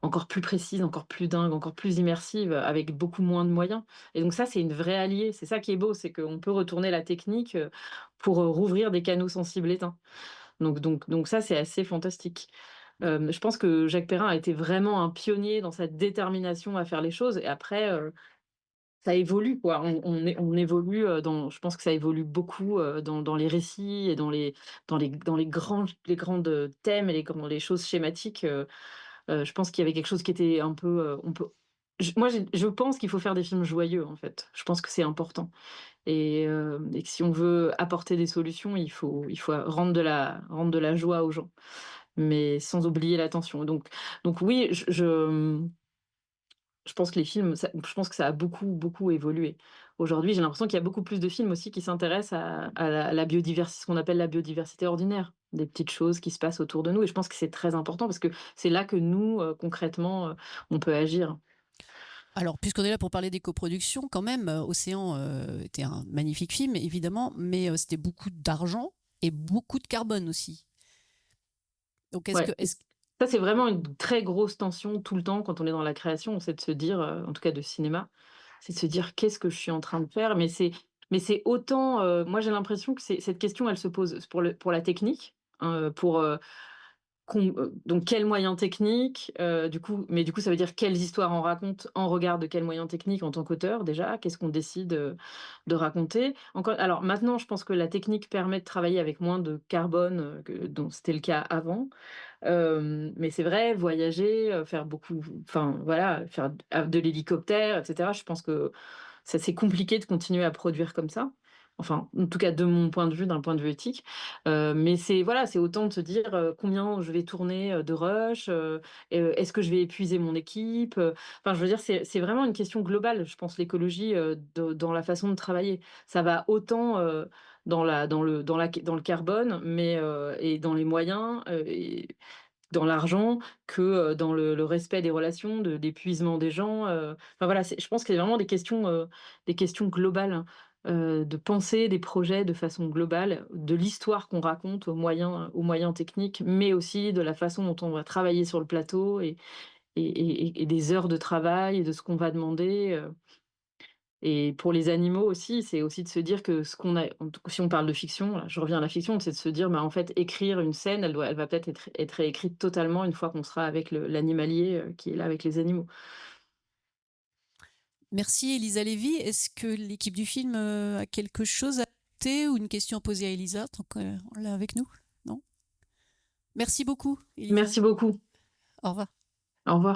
encore plus précises, encore plus dingues, encore plus immersives, avec beaucoup moins de moyens. Et donc ça, c'est une vraie alliée. C'est ça qui est beau, c'est qu'on peut retourner la technique, pour, rouvrir des canaux sensibles éteints. Donc ça, c'est assez fantastique. Je pense que Jacques Perrin a été vraiment un pionnier dans sa détermination à faire les choses et après, ça évolue quoi. On évolue, je pense que ça évolue beaucoup, dans les récits et dans les grandes thèmes et les choses schématiques, je pense qu'il y avait quelque chose qui était un peu, on peut je pense qu'il faut faire des films joyeux, en fait. Je pense que c'est important et que si on veut apporter des solutions, il faut rendre de la joie aux gens, mais sans oublier l'attention. Donc oui, je pense que je pense que ça a beaucoup, beaucoup évolué. Aujourd'hui, j'ai l'impression qu'il y a beaucoup plus de films aussi qui s'intéressent à la biodiversité, ce qu'on appelle la biodiversité ordinaire, des petites choses qui se passent autour de nous et je pense que c'est très important parce que c'est là que nous, concrètement, on peut agir. Alors, puisqu'on est là pour parler des coproductions, quand même, Océan était un magnifique film, évidemment, mais c'était beaucoup d'argent et beaucoup de carbone aussi. Donc, Ouais, ça, c'est vraiment une très grosse tension tout le temps quand on est dans la création, c'est de se dire, en tout cas de cinéma, c'est de se dire: «Qu'est-ce que je suis en train de faire?» Mais c'est autant, moi j'ai l'impression que cette question elle se pose pour la technique, hein, donc quels moyens techniques, du coup ça veut dire quelles histoires on raconte en regard de quels moyens techniques en tant qu'auteur déjà? Qu'est-ce qu'on décide, de raconter? Encore alors maintenant je pense que la technique permet de travailler avec moins de carbone, que dont c'était le cas avant. Mais c'est vrai, voyager, faire beaucoup enfin voilà, faire de l'hélicoptère et cetera. Je pense que ça c'est compliqué de continuer à produire comme ça. Enfin, en tout cas de mon point de vue, d'un point de vue éthique. Mais c'est voilà, c'est autant de se dire, combien je vais tourner, de rush, est-ce que je vais épuiser mon équipe? Enfin je veux dire, c'est vraiment une question globale, je pense l'écologie, dans la façon de travailler. Ça va autant, dans le carbone, mais et dans les moyens, et dans l'argent que dans le respect des relations, d'épuisement des gens. Enfin voilà, je pense qu'il y a vraiment des questions globales, de penser des projets de façon globale, de l'histoire qu'on raconte aux moyens techniques, mais aussi de la façon dont on va travailler sur le plateau et des heures de travail et de ce qu'on va demander. Et pour les animaux aussi, c'est aussi de se dire que ce qu'on a, en tout cas, si on parle de fiction, là, je reviens à la fiction, c'est de se dire, bah, en fait, écrire une scène, elle va peut-être être réécrite totalement une fois qu'on sera avec l'animalier qui est là avec les animaux. Merci Elisa Lévy. Est-ce que l'équipe du film a quelque chose à ajouter ou une question à poser à Elisa tant qu'on l'a avec nous? Non? Merci beaucoup, Elisa. Merci beaucoup. Au revoir. Au revoir.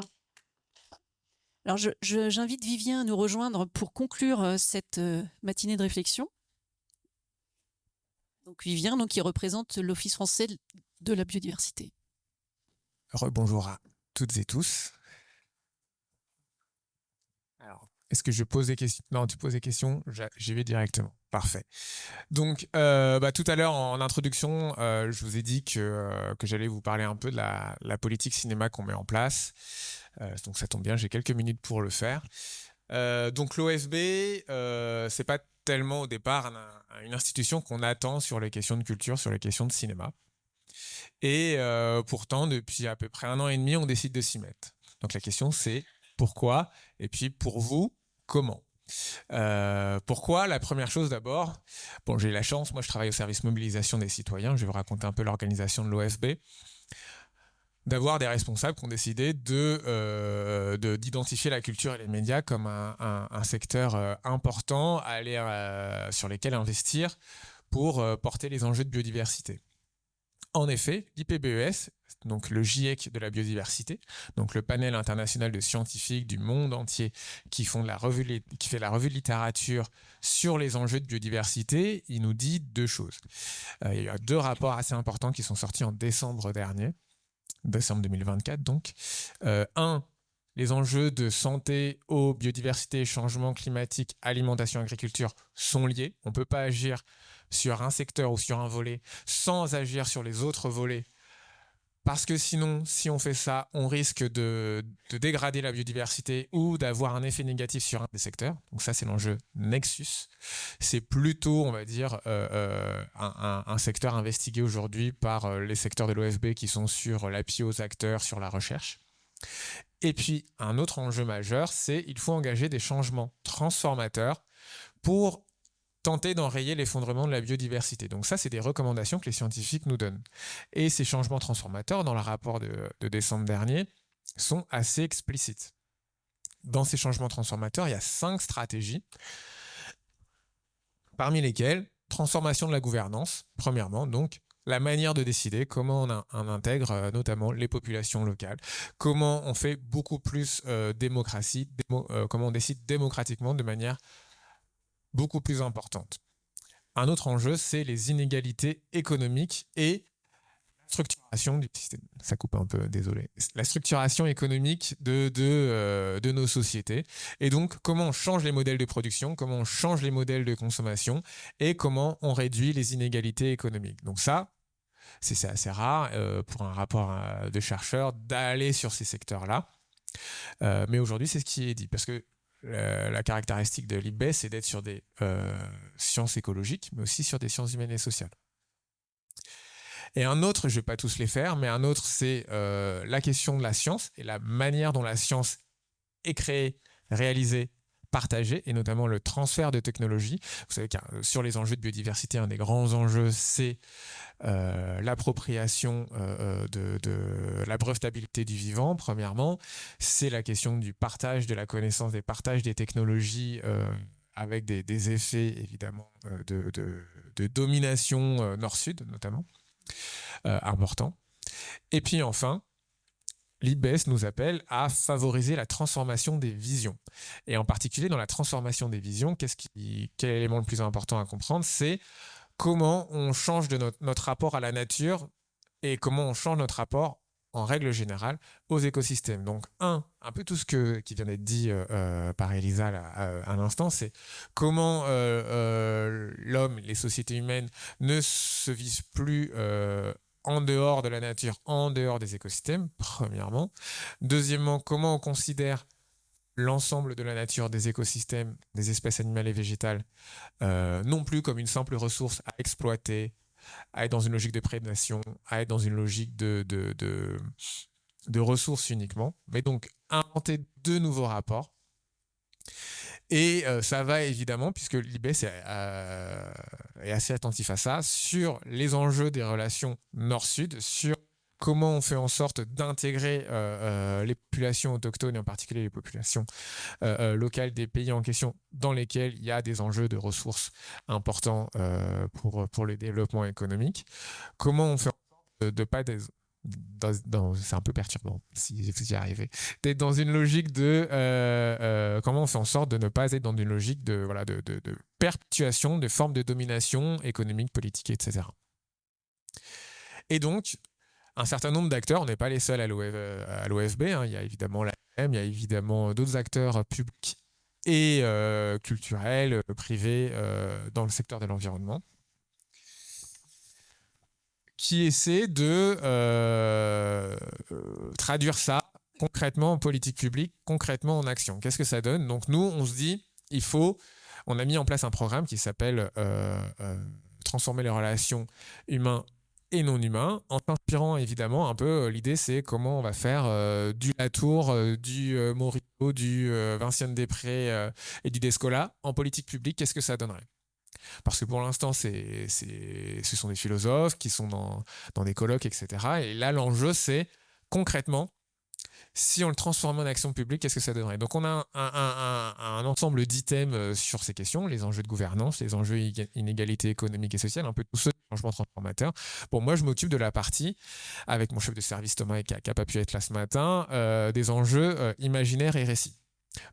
Alors, j'invite Vivien à nous rejoindre pour conclure cette matinée de réflexion. Donc, Vivien, qui représente l'Office français de la biodiversité. Rebonjour à toutes et tous. Alors, est-ce que je pose des questions? Non, tu poses des questions, j'y vais directement. Parfait. Donc, tout à l'heure, en introduction, je vous ai dit que j'allais vous parler un peu de la politique cinéma qu'on met en place. Donc, ça tombe bien, j'ai quelques minutes pour le faire. Donc, l'OFB, c'est pas tellement au départ une institution qu'on attend sur les questions de culture, sur les questions de cinéma. Et pourtant, depuis à peu près 1 an et demi, on décide de s'y mettre. Donc, la question, c'est pourquoi? Et puis, pour vous, comment? Pourquoi? La première chose d'abord, bon, j'ai la chance, moi je travaille au service mobilisation des citoyens, je vais vous raconter un peu l'organisation de l'OFB, d'avoir des responsables qui ont décidé d'identifier la culture et les médias comme un secteur important sur lesquels investir pour porter les enjeux de biodiversité. En effet, l'IPBES, donc le GIEC de la biodiversité, donc le panel international de scientifiques du monde entier qui fait la revue de littérature sur les enjeux de biodiversité, il nous dit 2 choses. Il y a 2 rapports assez importants qui sont sortis en décembre dernier, décembre 2024 donc. 1, les enjeux de santé, eau, biodiversité, changement climatique, alimentation, agriculture sont liés. On ne peut pas agir sur un secteur ou sur un volet sans agir sur les autres volets. Parce que sinon, si on fait ça, on risque de dégrader la biodiversité ou d'avoir un effet négatif sur un des secteurs. Donc ça, c'est l'enjeu Nexus. C'est plutôt, on va dire, un secteur investigué aujourd'hui par les secteurs de l'OFB qui sont sur l'appui aux acteurs, sur la recherche. Et puis, un autre enjeu majeur, c'est qu'il faut engager des changements transformateurs pour tenter d'enrayer l'effondrement de la biodiversité. Donc ça, c'est des recommandations que les scientifiques nous donnent. Et ces changements transformateurs, dans le rapport de décembre dernier, sont assez explicites. Dans ces changements transformateurs, il y a 5 stratégies, parmi lesquelles transformation de la gouvernance, premièrement, donc la manière de décider, comment on intègre notamment les populations locales, comment on fait beaucoup plus démocratie, comment on décide démocratiquement de manière beaucoup plus importante. Un autre enjeu, c'est les inégalités économiques et la structuration du système. Ça coupe un peu, désolé. La structuration économique de nos sociétés. Et donc, comment on change les modèles de production, comment on change les modèles de consommation et comment on réduit les inégalités économiques. Donc ça, c'est assez rare pour un rapport de chercheurs d'aller sur ces secteurs-là. Mais aujourd'hui, c'est ce qui est dit. Parce que la caractéristique de l'IPBES, c'est d'être sur des sciences écologiques, mais aussi sur des sciences humaines et sociales. Et un autre, je ne vais pas tous les faire, mais un autre, c'est la question de la science et la manière dont la science est créée, réalisée, partagée, et notamment le transfert de technologies. Vous savez que sur les enjeux de biodiversité, un des grands enjeux, c'est l'appropriation de la brevetabilité du vivant, premièrement. C'est la question du partage de la connaissance, des partages des technologies avec des effets, évidemment, de domination nord-sud, notamment, importants. Et puis enfin, l'IPBES nous appelle à favoriser la transformation des visions. Et en particulier, dans la transformation des visions, quel est l'élément le plus important à comprendre? C'est comment on change de notre rapport à la nature et comment on change notre rapport en règle générale, aux écosystèmes. Donc, un peu tout ce qui vient d'être dit par Elisa à l'instant, c'est comment l'homme, les sociétés humaines ne se visent plus en dehors de la nature, en dehors des écosystèmes, premièrement. Deuxièmement, comment on considère l'ensemble de la nature, des écosystèmes, des espèces animales et végétales, non plus comme une simple ressource à exploiter, à être dans une logique de prédation, à être dans une logique de ressources uniquement, mais donc inventer de nouveaux rapports. Et ça va évidemment, puisque l'IB est assez attentif à ça, sur les enjeux des relations nord-sud, sur comment on fait en sorte d'intégrer les populations autochtones, et en particulier les populations locales des pays en question, dans lesquels il y a des enjeux de ressources importants pour le développement économique. Comment on fait en sorte de ne pas être c'est un peu perturbant si j'y arrivais, d'être dans une logique de comment on fait en sorte de ne pas être dans une logique de perpétuation de formes de domination économique, politique, etc. Et donc, un certain nombre d'acteurs, on n'est pas les seuls à l'OFB, hein, il y a évidemment l'AM, il y a évidemment d'autres acteurs publics et culturels, privés dans le secteur de l'environnement, qui essaient de traduire ça concrètement en politique publique, concrètement en action. Qu'est-ce que ça donne? Donc nous, on se dit, on a mis en place un programme qui s'appelle Transformer les relations humains et non humains, en s'inspirant évidemment un peu, l'idée c'est comment on va faire du Latour, du Morisot, du Vinciane-Després et du Descola en politique publique, qu'est-ce que ça donnerait? Parce que pour l'instant, ce sont des philosophes qui sont dans des colloques, etc. Et là, l'enjeu, c'est concrètement, si on le transforme en action publique, qu'est-ce que ça donnerait? Donc, on a un ensemble d'items sur ces questions, les enjeux de gouvernance, les enjeux inégalité économique et sociale, un peu tous ceux des changements transformateurs. Bon, moi, je m'occupe de la partie, avec mon chef de service Thomas, qui n'a pas pu être là ce matin, des enjeux imaginaires et récits.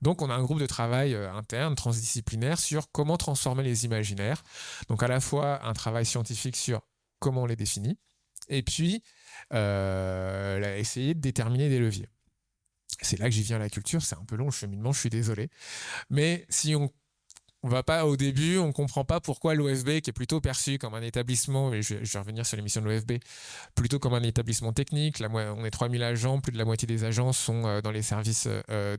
Donc, on a un groupe de travail interne, transdisciplinaire, sur comment transformer les imaginaires. Donc, à la fois un travail scientifique sur comment on les définit, et puis essayer de déterminer des leviers. C'est là que j'y viens à la culture, c'est un peu long le cheminement, je suis désolé. Mais si on va pas au début, on comprend pas pourquoi l'OFB, qui est plutôt perçu comme un établissement, et je vais revenir sur l'émission de l'OFB, plutôt comme un établissement technique. On est 3000 agents, plus de la moitié des agents sont dans les services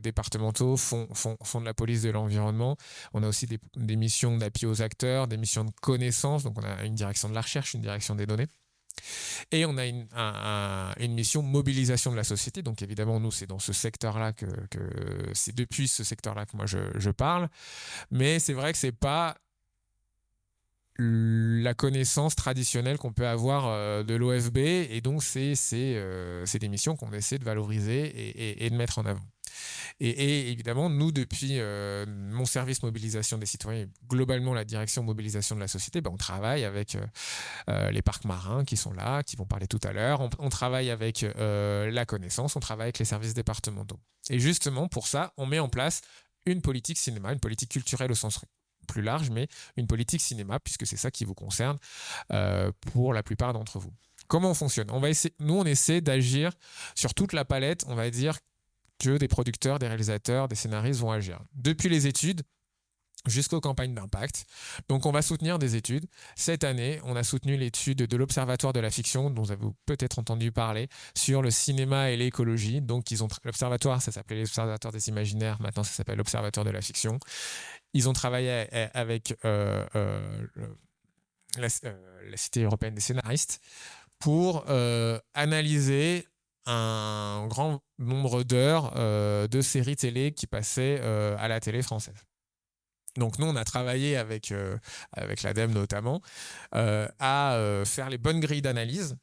départementaux, font de la police de l'environnement. On a aussi des missions d'appui aux acteurs, des missions de connaissance, donc on a une direction de la recherche, une direction des données. Et on a une mission mobilisation de la société. Donc évidemment, nous, c'est dans ce secteur-là c'est depuis ce secteur-là que moi je parle. Mais c'est vrai que c'est pas la connaissance traditionnelle qu'on peut avoir de l'OFB. Et donc, c'est des missions qu'on essaie de valoriser et de mettre en avant. Et évidemment, nous, depuis mon service mobilisation des citoyens, globalement la direction mobilisation de la société, on travaille avec les parcs marins qui sont là, qui vont parler tout à l'heure. On travaille avec la connaissance, on travaille avec les services départementaux. Et justement, pour ça, on met en place une politique cinéma, une politique culturelle au sens plus large, mais une politique cinéma, puisque c'est ça qui vous concerne pour la plupart d'entre vous. Comment on fonctionne? Nous, on essaie d'agir sur toute la palette, on va dire, que des producteurs, des réalisateurs, des scénaristes vont agir. Depuis les études jusqu'aux campagnes d'impact. Donc, on va soutenir des études. Cette année, on a soutenu l'étude de l'Observatoire de la fiction, dont vous avez peut-être entendu parler, sur le cinéma et l'écologie. Donc, l'Observatoire, ça s'appelait l'Observatoire des imaginaires. Maintenant, ça s'appelle l'Observatoire de la fiction. Ils ont travaillé avec la Cité européenne des scénaristes pour analyser un grand nombre d'heures de séries télé qui passaient à la télé française. Donc nous, on a travaillé avec l'ADEME notamment à faire les bonnes grilles d'analyse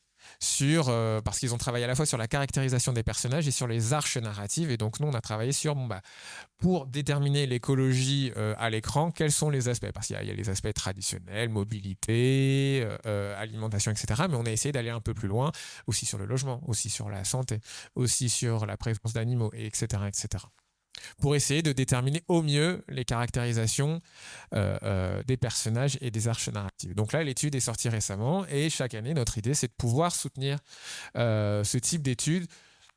parce qu'ils ont travaillé à la fois sur la caractérisation des personnages et sur les arches narratives. Et donc nous, on a travaillé sur pour déterminer l'écologie à l'écran, quels sont les aspects? Parce qu'il y a les aspects traditionnels, mobilité, alimentation, etc. Mais on a essayé d'aller un peu plus loin, aussi sur le logement, aussi sur la santé, aussi sur la présence d'animaux, etc., etc. pour essayer de déterminer au mieux les caractérisations des personnages et des arches narratives. Donc là, l'étude est sortie récemment et chaque année, notre idée, c'est de pouvoir soutenir ce type d'études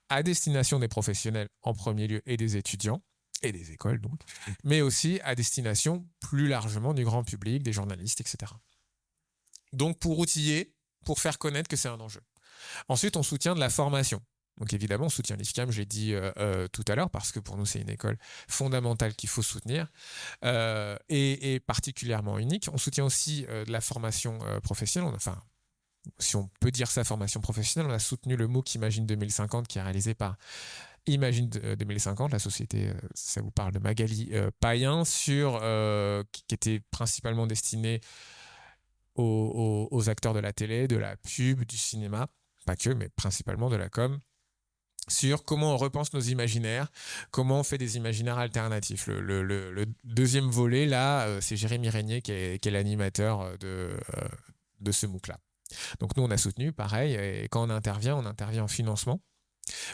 à destination des professionnels en premier lieu et des étudiants et des écoles donc, mais aussi à destination plus largement du grand public, des journalistes, etc. Donc pour outiller, pour faire connaître que c'est un enjeu. Ensuite, on soutient de la formation. Donc évidemment, on soutient l'IFCAM, je l'ai dit tout à l'heure, parce que pour nous, c'est une école fondamentale qu'il faut soutenir et particulièrement unique. On soutient aussi de la formation professionnelle, enfin, si on peut dire ça, formation professionnelle. On a soutenu le MOOC Imagine 2050 qui est réalisé par Imagine 2050, la société, ça vous parle de Magali Payen, qui était principalement destinée aux acteurs de la télé, de la pub, du cinéma, pas que, mais principalement de la com, sur comment on repense nos imaginaires, comment on fait des imaginaires alternatifs. Le deuxième volet, là, c'est Jérémy Régnier qui est l'animateur de ce MOOC-là. Donc nous, on a soutenu, pareil, et quand on intervient en financement,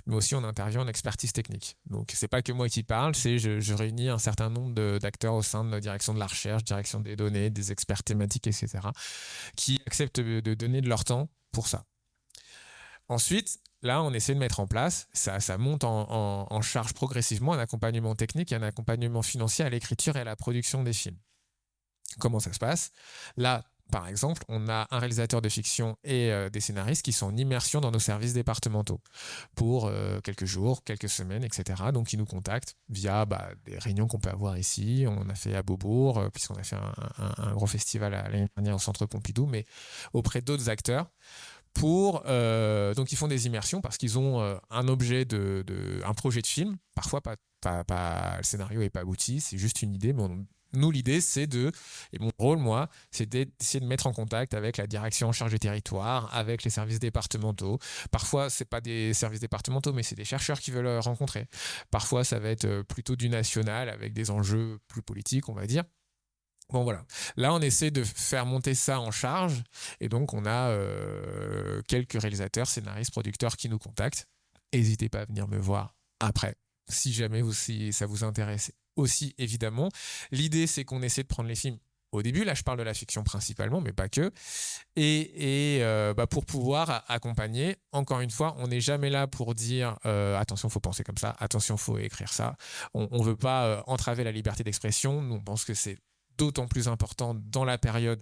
mais aussi on intervient en expertise technique. Donc c'est pas que moi qui parle, c'est je réunis un certain nombre d'acteurs au sein de la direction de la recherche, direction des données, des experts thématiques, etc., qui acceptent de donner de leur temps pour ça. Ensuite, là, on essaie de mettre en place, ça monte en charge progressivement, un accompagnement technique et un accompagnement financier à l'écriture et à la production des films. Comment ça se passe ? Là, par exemple, on a un réalisateur de fiction et des scénaristes qui sont en immersion dans nos services départementaux pour quelques jours, quelques semaines, etc. Donc, ils nous contactent via des réunions qu'on peut avoir ici. On en a fait à Beaubourg, puisqu'on a fait un gros festival l'année dernière au Centre Pompidou, mais auprès d'autres acteurs. Donc, ils font des immersions parce qu'ils ont un objet, un projet de film. Parfois, le scénario n'est pas abouti, c'est juste une idée, mais nous, l'idée, et mon rôle, moi, c'est d'essayer de mettre en contact avec la direction en charge des territoires, avec les services départementaux. Parfois, c'est pas des services départementaux, mais c'est des chercheurs qui veulent rencontrer. Parfois, ça va être plutôt du national, avec des enjeux plus politiques, on va dire. Bon, voilà. Là, on essaie de faire monter ça en charge. Et donc, on a quelques réalisateurs, scénaristes, producteurs qui nous contactent. N'hésitez pas à venir me voir après, si jamais ça vous intéresse aussi, évidemment. L'idée, c'est qu'on essaie de prendre les films au début. Là, je parle de la fiction principalement, mais pas que. Et pour pouvoir accompagner, encore une fois, on n'est jamais là pour dire attention, il faut penser comme ça, attention, il faut écrire ça. On ne veut pas entraver la liberté d'expression. Nous, on pense que c'est d'autant plus important dans la période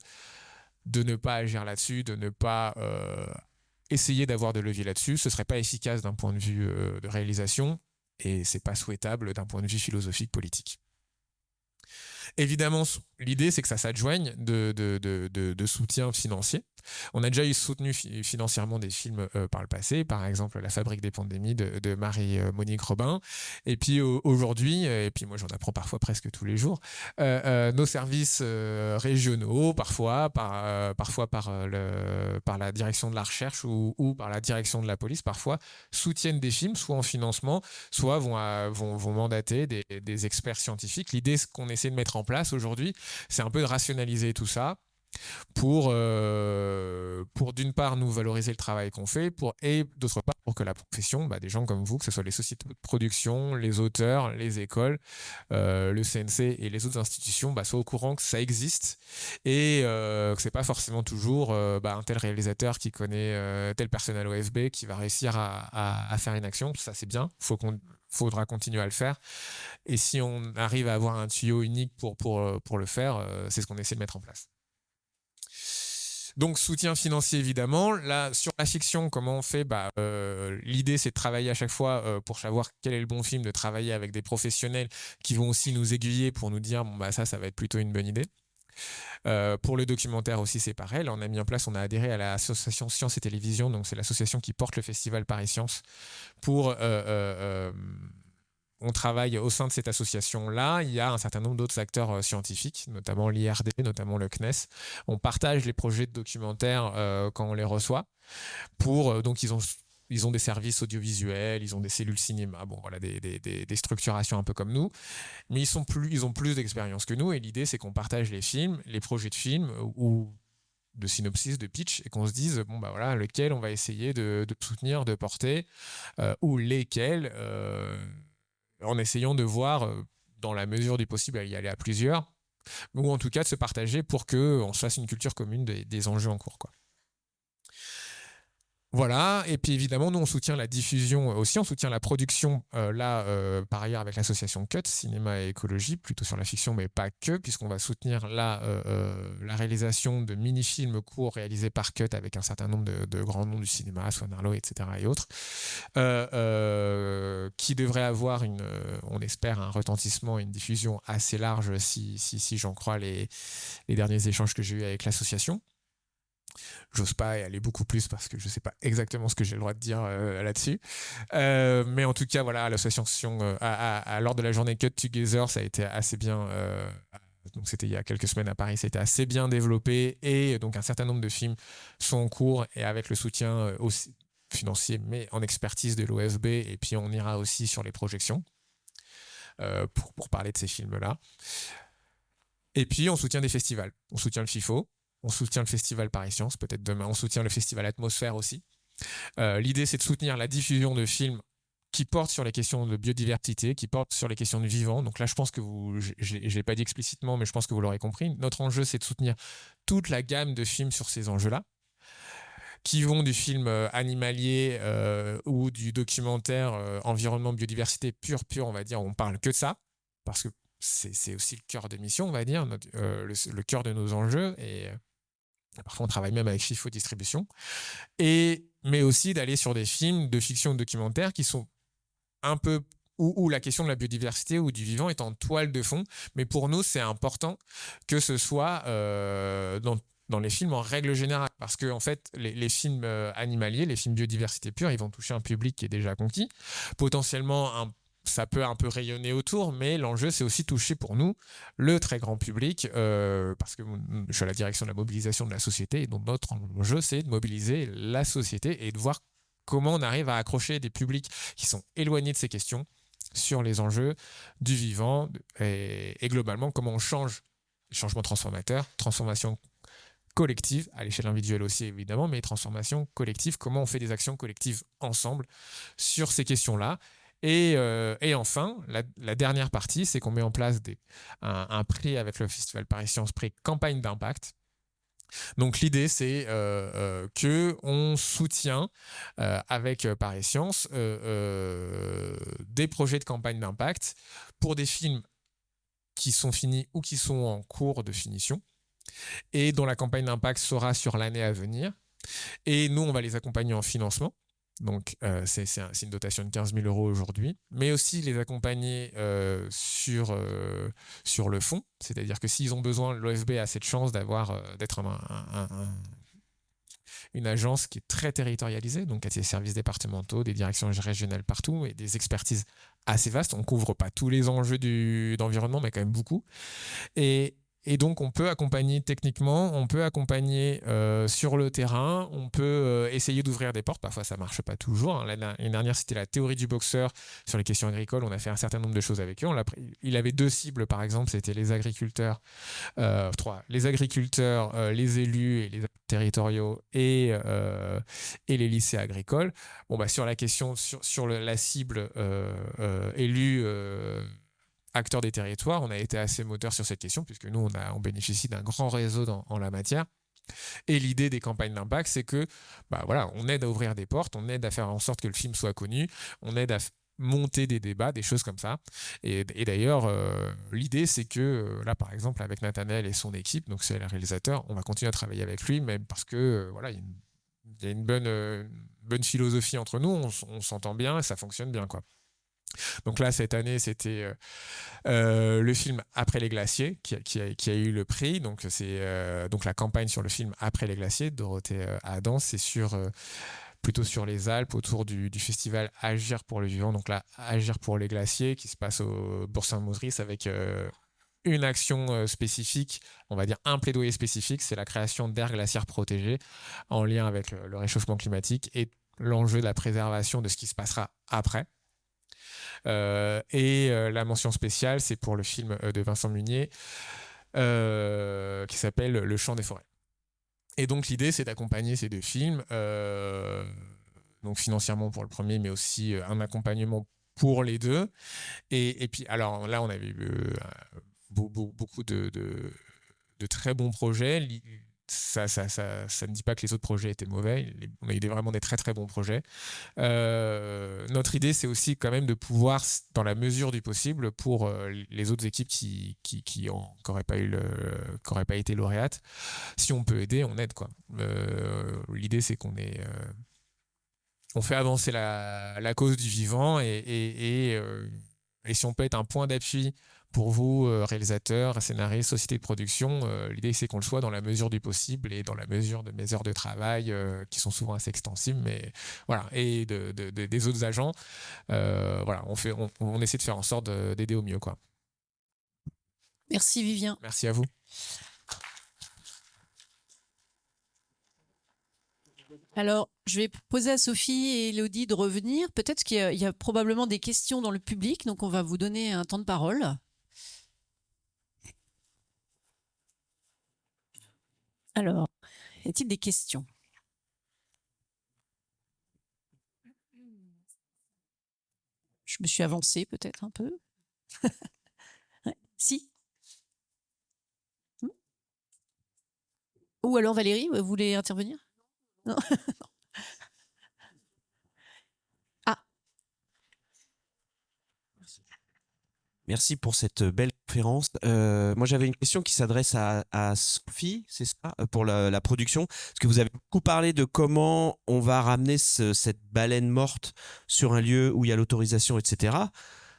de ne pas agir là-dessus, de ne pas essayer d'avoir de levier là-dessus. Ce ne serait pas efficace d'un point de vue de réalisation et ce n'est pas souhaitable d'un point de vue philosophique, politique. Évidemment, l'idée, c'est que ça s'adjoigne de soutien financier. On a déjà eu soutenu financièrement des films par le passé, par exemple La Fabrique des pandémies de Marie-Monique Robin. Et puis aujourd'hui, et puis moi j'en apprends parfois presque tous les jours, nos services régionaux, parfois par la direction de la recherche ou par la direction de la police, parfois soutiennent des films, soit en financement, soit vont mandater des experts scientifiques. L'idée qu'on essaie de mettre en place aujourd'hui, c'est un peu de rationaliser tout ça pour d'une part nous valoriser le travail qu'on fait et d'autre part pour que la profession, des gens comme vous, que ce soit les sociétés de production, les auteurs, les écoles, le CNC et les autres institutions soient au courant que ça existe et que c'est pas forcément toujours un tel réalisateur qui connaît tel personnel OFB qui va réussir à faire une action. Ça c'est bien, faudra continuer à le faire et si on arrive à avoir un tuyau unique pour le faire, c'est ce qu'on essaie de mettre en place. Donc soutien financier évidemment. Là sur la fiction, comment on fait ? L'idée c'est de travailler à chaque fois pour savoir quel est le bon film, de travailler avec des professionnels qui vont aussi nous aiguiller pour nous dire ça va être plutôt une bonne idée. Pour le documentaire aussi c'est pareil. Là, on a adhéré à l'association Science et Télévision, donc c'est l'association qui porte le festival Paris Science pour on travaille au sein de cette association-là. Il y a un certain nombre d'autres acteurs scientifiques, notamment l'IRD, notamment le CNES. On partage les projets de documentaires quand on les reçoit. Donc, ils ont des services audiovisuels, ils ont des cellules cinéma, des structurations un peu comme nous. Mais ils ont plus d'expérience que nous. Et l'idée, c'est qu'on partage les films, les projets de films ou de synopsis, de pitch, et qu'on se dise, lequel on va essayer de soutenir, de porter, ou lesquels... en essayant de voir, dans la mesure du possible, à y aller à plusieurs, ou en tout cas de se partager pour qu'on se fasse une culture commune des enjeux en cours, quoi. Voilà, et puis évidemment, nous on soutient la diffusion aussi, on soutient la production, par ailleurs avec l'association CUT, Cinéma et Écologie, plutôt sur la fiction, mais pas que, puisqu'on va soutenir la réalisation de mini-films courts réalisés par CUT avec un certain nombre de grands noms du cinéma, Swan Arlo, etc. et autres, qui devraient avoir, on espère, un retentissement et une diffusion assez large si j'en crois les derniers échanges que j'ai eus avec l'association. J'ose pas aller beaucoup plus parce que je sais pas exactement ce que j'ai le droit de dire là-dessus. Mais en tout cas, voilà, l'association, lors de la journée Cut Together, ça a été assez bien. Donc c'était il y a quelques semaines à Paris, ça a été assez bien développé. Et donc un certain nombre de films sont en cours et avec le soutien aussi financier, mais en expertise de l'OFB. Et puis on ira aussi sur les projections pour parler de ces films-là. Et puis on soutient des festivals. On soutient le FIFO. On soutient le festival Paris Science, peut-être demain. On soutient le festival Atmosphère aussi. L'idée, c'est de soutenir la diffusion de films qui portent sur les questions de biodiversité, qui portent sur les questions du vivant. Donc là, je pense que je ne l'ai pas dit explicitement, mais je pense que vous l'aurez compris. Notre enjeu, c'est de soutenir toute la gamme de films sur ces enjeux-là, qui vont du film animalier ou du documentaire environnement, biodiversité pur, on va dire, on parle que de ça, parce que c'est aussi le cœur de mission, on va dire, le cœur de nos enjeux. Et parfois, on travaille même avec FIFO Distribution. Mais aussi d'aller sur des films de fiction ou de documentaire qui sont un peu où la question de la biodiversité ou du vivant est en toile de fond. Mais pour nous, c'est important que ce soit dans les films en règle générale. Parce que, en fait, les films animaliers, les films biodiversité pure, ils vont toucher un public qui est déjà conquis. Potentiellement, ça peut un peu rayonner autour, mais l'enjeu, c'est aussi toucher pour nous le très grand public, parce que je suis à la direction de la mobilisation de la société, et donc notre enjeu, c'est de mobiliser la société et de voir comment on arrive à accrocher des publics qui sont éloignés de ces questions sur les enjeux du vivant, et globalement, comment on change, changement transformateur, transformation collective, à l'échelle individuelle aussi évidemment, mais transformation collective, comment on fait des actions collectives ensemble sur ces questions-là. Et enfin, la dernière partie, c'est qu'on met en place un prix avec le Festival Paris Science, prix campagne d'impact. Donc l'idée, c'est qu'on soutient avec Paris Science des projets de campagne d'impact pour des films qui sont finis ou qui sont en cours de finition et dont la campagne d'impact sera sur l'année à venir. Et nous, on va les accompagner en financement. Donc, c'est une dotation de 15 000 € aujourd'hui, mais aussi les accompagner sur le fond, c'est-à-dire que s'ils ont besoin, l'OFB a cette chance d'être une agence qui est très territorialisée, donc avec des services départementaux, des directions régionales partout et des expertises assez vastes. On ne couvre pas tous les enjeux d'environnement, mais quand même beaucoup. Et donc, on peut accompagner techniquement, on peut accompagner sur le terrain, on peut essayer d'ouvrir des portes. Parfois, ça ne marche pas toujours. L'année dernière, c'était la théorie du boxeur sur les questions agricoles. On a fait un certain nombre de choses avec eux. Il avait 2 cibles, par exemple. C'était les agriculteurs, 3. Les agriculteurs, les élus et les territoriaux et les lycées agricoles. Sur la question, sur la cible élus... acteurs des territoires, on a été assez moteur sur cette question, puisque nous, on bénéficie d'un grand réseau en la matière. Et l'idée des campagnes d'impact, c'est que on aide à ouvrir des portes, on aide à faire en sorte que le film soit connu, on aide à monter des débats, des choses comme ça. Et d'ailleurs, l'idée, c'est que là, par exemple, avec Nathanaël et son équipe, donc c'est le réalisateur, on va continuer à travailler avec lui, même parce que il y a une bonne philosophie entre nous, on s'entend bien et ça fonctionne bien, quoi. Donc là, cette année, c'était le film Après les glaciers qui a eu le prix. Donc c'est donc la campagne sur le film Après les glaciers de Dorothée Adam. C'est plutôt sur les Alpes, autour du festival Agir pour le vivant. Donc là, Agir pour les glaciers, qui se passe au Bourg-Saint-Maurice avec une action spécifique, on va dire un plaidoyer spécifique, c'est la création d'aires glaciaires protégées en lien avec le réchauffement climatique et l'enjeu de la préservation de ce qui se passera après. La mention spéciale, c'est pour le film de Vincent Munier qui s'appelle Le chant des forêts. Et donc l'idée, c'est d'accompagner ces 2 films, donc financièrement pour le premier, mais aussi un accompagnement pour les deux. Et puis, alors là, on avait eu beaucoup de très bons projets. Ça ne dit pas que les autres projets étaient mauvais. On a eu vraiment des très très bons projets. Notre idée, c'est aussi quand même de pouvoir, dans la mesure du possible, pour les autres équipes qui n'auraient pas été lauréates, si on peut aider, on aide, quoi. L'idée, c'est qu'on on fait avancer la cause du vivant et si on peut être un point d'appui pour vous, réalisateurs, scénaristes, sociétés de production, l'idée c'est qu'on le soit dans la mesure du possible et dans la mesure de mes heures de travail qui sont souvent assez extensibles, mais voilà, et des autres agents. Voilà, on essaie de faire en sorte d'aider au mieux, quoi. Merci Vivien. Merci à vous. Alors, je vais poser à Sophie et Élodie de revenir. Peut-être qu'il y a probablement des questions dans le public, donc on va vous donner un temps de parole. Alors, y a-t-il des questions? Je me suis avancée peut-être un peu. Ouais. Si. Ou alors Valérie, vous voulez intervenir? Non. Ah. Merci pour cette belle conférence. Moi, j'avais une question qui s'adresse à Sophie, c'est ça, pour la production. Parce que vous avez beaucoup parlé de comment on va ramener cette baleine morte sur un lieu où il y a l'autorisation, etc.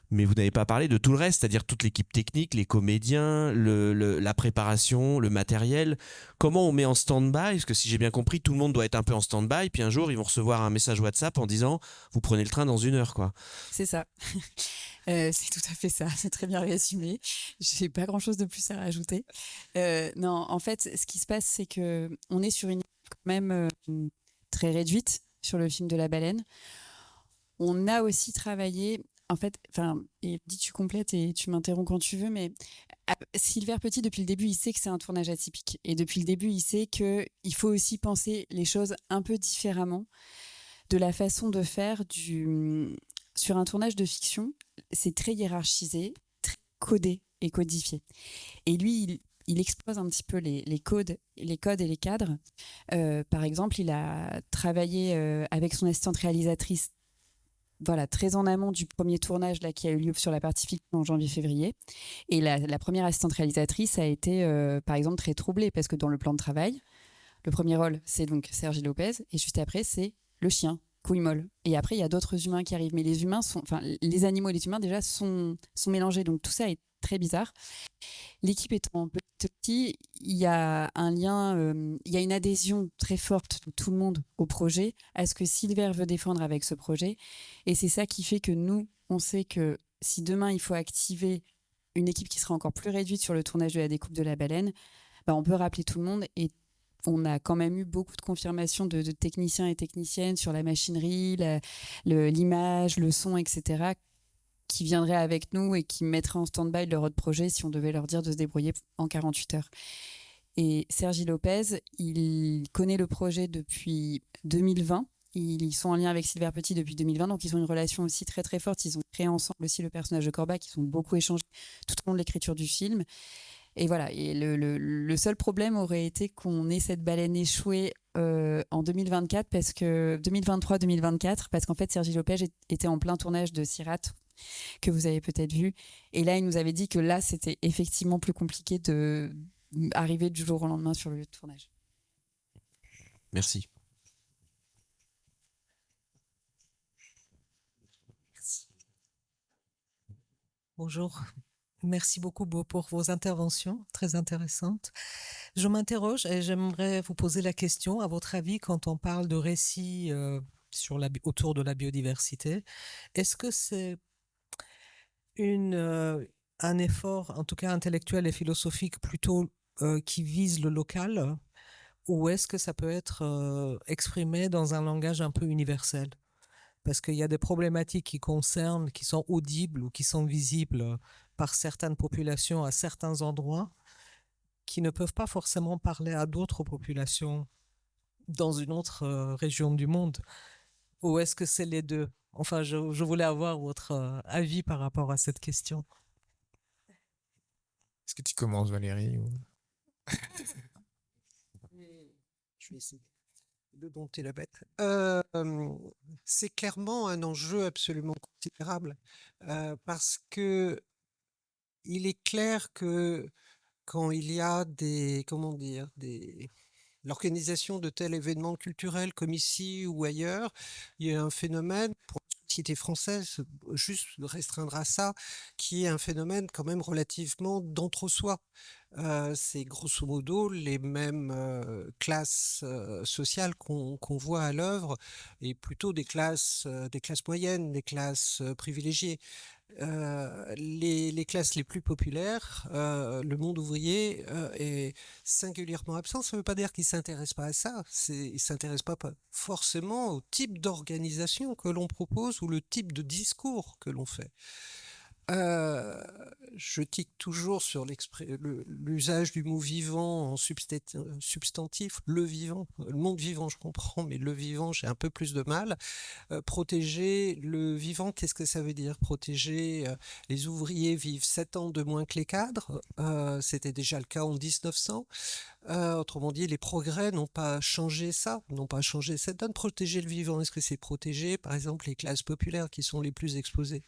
Mais vous n'avez pas parlé de tout le reste, c'est-à-dire toute l'équipe technique, les comédiens, la préparation, le matériel. Comment on met en stand-by? Parce que si j'ai bien compris, tout le monde doit être un peu en stand-by. Puis un jour, ils vont recevoir un message WhatsApp en disant « Vous prenez le train dans 1 heure, quoi. » C'est ça. C'est tout à fait ça. C'est très bien résumé. Je n'ai pas grand-chose de plus à rajouter. Non, en fait, ce qui se passe, c'est qu'on est sur une équipe quand même très réduite sur le film de la baleine. On a aussi travaillé... En fait, et dis tu complètes et tu m'interromps quand tu veux, mais Silver Petit, depuis le début, il sait que c'est un tournage atypique. Et depuis le début, il sait qu'il faut aussi penser les choses un peu différemment de la façon de faire sur un tournage de fiction. C'est très hiérarchisé, très codé et codifié. Et lui, il expose un petit peu les codes et les cadres. Par exemple, il a travaillé avec son assistante réalisatrice très en amont du premier tournage là, qui a eu lieu sur la partie fiction en janvier-février. Et la première assistante réalisatrice a été, par exemple, très troublée parce que dans le plan de travail, le premier rôle, c'est donc Sergi Lopez et juste après, c'est le chien, Couille Molle. Et après, il y a d'autres humains qui arrivent. Mais les animaux et les humains, déjà, sont mélangés. Donc tout ça est très bizarre. L'équipe étant petit, il y a un lien, il y a une adhésion très forte de tout le monde au projet, à ce que Silver veut défendre avec ce projet. Et c'est ça qui fait que nous, on sait que si demain il faut activer une équipe qui sera encore plus réduite sur le tournage de la découpe de la baleine, on peut rappeler tout le monde. Et on a quand même eu beaucoup de confirmations de techniciens et techniciennes sur la machinerie, l'image, le son, etc., qui viendraient avec nous et qui mettraient en stand-by leur autre projet si on devait leur dire de se débrouiller en 48 heures. Et Sergi Lopez, il connaît le projet depuis 2020. Ils sont en lien avec Silver Petit depuis 2020, donc ils ont une relation aussi très très forte. Ils ont créé ensemble aussi le personnage de Corbac, ils ont beaucoup échangé tout au long de l'écriture du film. Et voilà, et le seul problème aurait été qu'on ait cette baleine échouée en 2024, 2023-2024, parce qu'en fait Sergi Lopez était en plein tournage de Sirat, que vous avez peut-être vu. Et là, il nous avait dit que là, c'était effectivement plus compliqué d'arriver du jour au lendemain sur le lieu de tournage. Merci. Bonjour. Merci beaucoup pour vos interventions très intéressantes. Je m'interroge et j'aimerais vous poser la question, à votre avis, quand on parle de récits autour de la biodiversité, est-ce que c'est un effort, en tout cas intellectuel et philosophique, plutôt qui vise le local, ou est-ce que ça peut être exprimé dans un langage un peu universel? Parce qu'il y a des problématiques qui sont audibles ou qui sont visibles par certaines populations à certains endroits, qui ne peuvent pas forcément parler à d'autres populations dans une autre région du monde. Ou est-ce que c'est les deux? Enfin, je voulais avoir votre avis par rapport à cette question. Est-ce que tu commences, Valérie Je vais essayer de dompter la bête. C'est clairement un enjeu absolument considérable parce que il est clair que quand il y a l'organisation de tels événements culturels comme ici ou ailleurs, il y a un phénomène, pour la société française, juste restreindre à ça, qui est un phénomène quand même relativement d'entre-soi. C'est grosso modo les mêmes classes sociales qu'on voit à l'œuvre, et plutôt des classes moyennes, des classes privilégiées. Les classes les plus populaires, le monde ouvrier est singulièrement absent. Ça ne veut pas dire qu'il ne s'intéresse pas à ça. Il ne s'intéresse pas forcément au type d'organisation que l'on propose ou le type de discours que l'on fait. Je tique toujours sur l'usage du mot vivant en substantif, le vivant. Le monde vivant, je comprends, mais le vivant, j'ai un peu plus de mal. Protéger le vivant, qu'est-ce que ça veut dire? Protéger les ouvriers vivent 7 ans de moins que les cadres. C'était déjà le cas en 1900. Autrement dit, les progrès n'ont pas changé ça, n'ont pas changé cette donne. Protéger le vivant, est-ce que c'est protéger, par exemple, les classes populaires qui sont les plus exposées?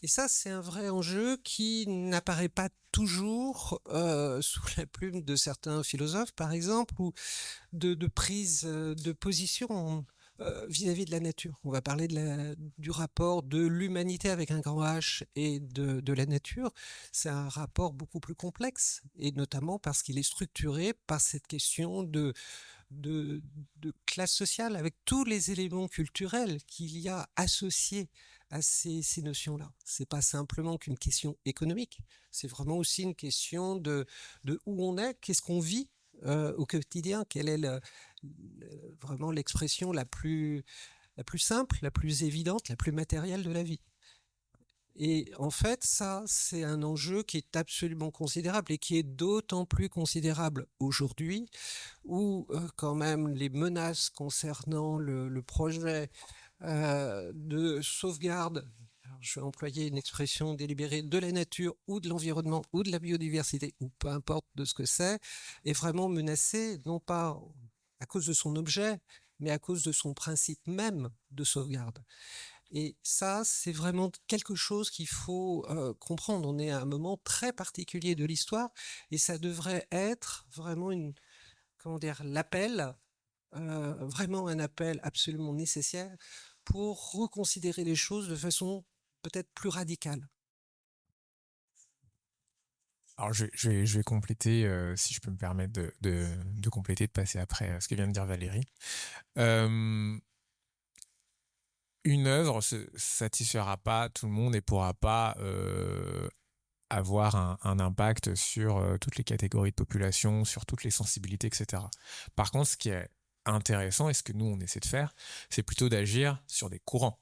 Et ça, c'est un vrai enjeu qui n'apparaît pas toujours sous la plume de certains philosophes, par exemple, ou de prise de position vis-à-vis de la nature. On va parler du rapport de l'humanité avec un grand H et de la nature. C'est un rapport beaucoup plus complexe, et notamment parce qu'il est structuré par cette question de classe sociale, avec tous les éléments culturels qu'il y a associés à ces notions-là. C'est pas simplement qu'une question économique, c'est vraiment aussi une question de où on est, qu'est-ce qu'on vit au quotidien, quelle est vraiment l'expression la plus simple, la plus évidente, la plus matérielle de la vie. Et en fait, ça, c'est un enjeu qui est absolument considérable et qui est d'autant plus considérable aujourd'hui où quand même les menaces concernant le projet de sauvegarde, alors je vais employer une expression délibérée, de la nature ou de l'environnement ou de la biodiversité, ou peu importe de ce que c'est, est vraiment menacée, non pas à cause de son objet, mais à cause de son principe même de sauvegarde. Et ça, c'est vraiment quelque chose qu'il faut comprendre. On est à un moment très particulier de l'histoire et ça devrait être vraiment l'appel, vraiment un appel absolument nécessaire pour reconsidérer les choses de façon peut-être plus radicale. Alors, je vais compléter, si je peux me permettre de compléter, de passer après ce que vient de dire Valérie. Une œuvre ne satisfera pas tout le monde et pourra pas avoir un impact sur toutes les catégories de population, sur toutes les sensibilités, etc. Par contre, ce qui est intéressant et ce que nous, on essaie de faire, c'est plutôt d'agir sur des courants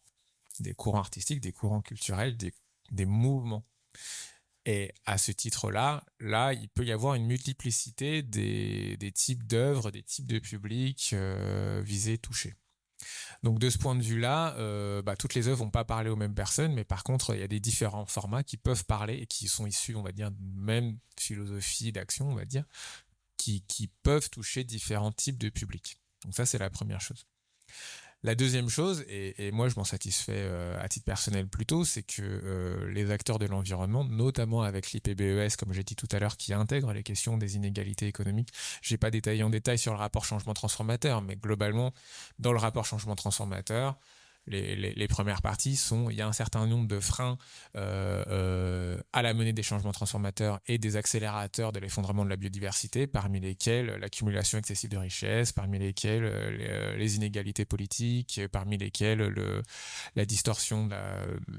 artistiques, des courants culturels, des mouvements. Et à ce titre-là, il peut y avoir une multiplicité des types d'œuvres, des types de publics visés, touchés. Donc de ce point de vue-là, toutes les œuvres vont pas parler aux mêmes personnes, mais par contre, il y a des différents formats qui peuvent parler et qui sont issus, on va dire, de même philosophie d'action, on va dire, qui peuvent toucher différents types de publics. Donc ça, c'est la première chose. La deuxième chose, et moi je m'en satisfais à titre personnel plutôt, c'est que les acteurs de l'environnement, notamment avec l'IPBES, comme j'ai dit tout à l'heure, qui intègre les questions des inégalités économiques, je n'ai pas détaillé en détail sur le rapport changement transformateur, mais globalement, dans le rapport changement transformateur, les premières parties sont, il y a un certain nombre de freins à la menée des changements transformateurs et des accélérateurs de l'effondrement de la biodiversité, parmi lesquels l'accumulation excessive de richesses, parmi lesquels les inégalités politiques, parmi lesquels la distorsion de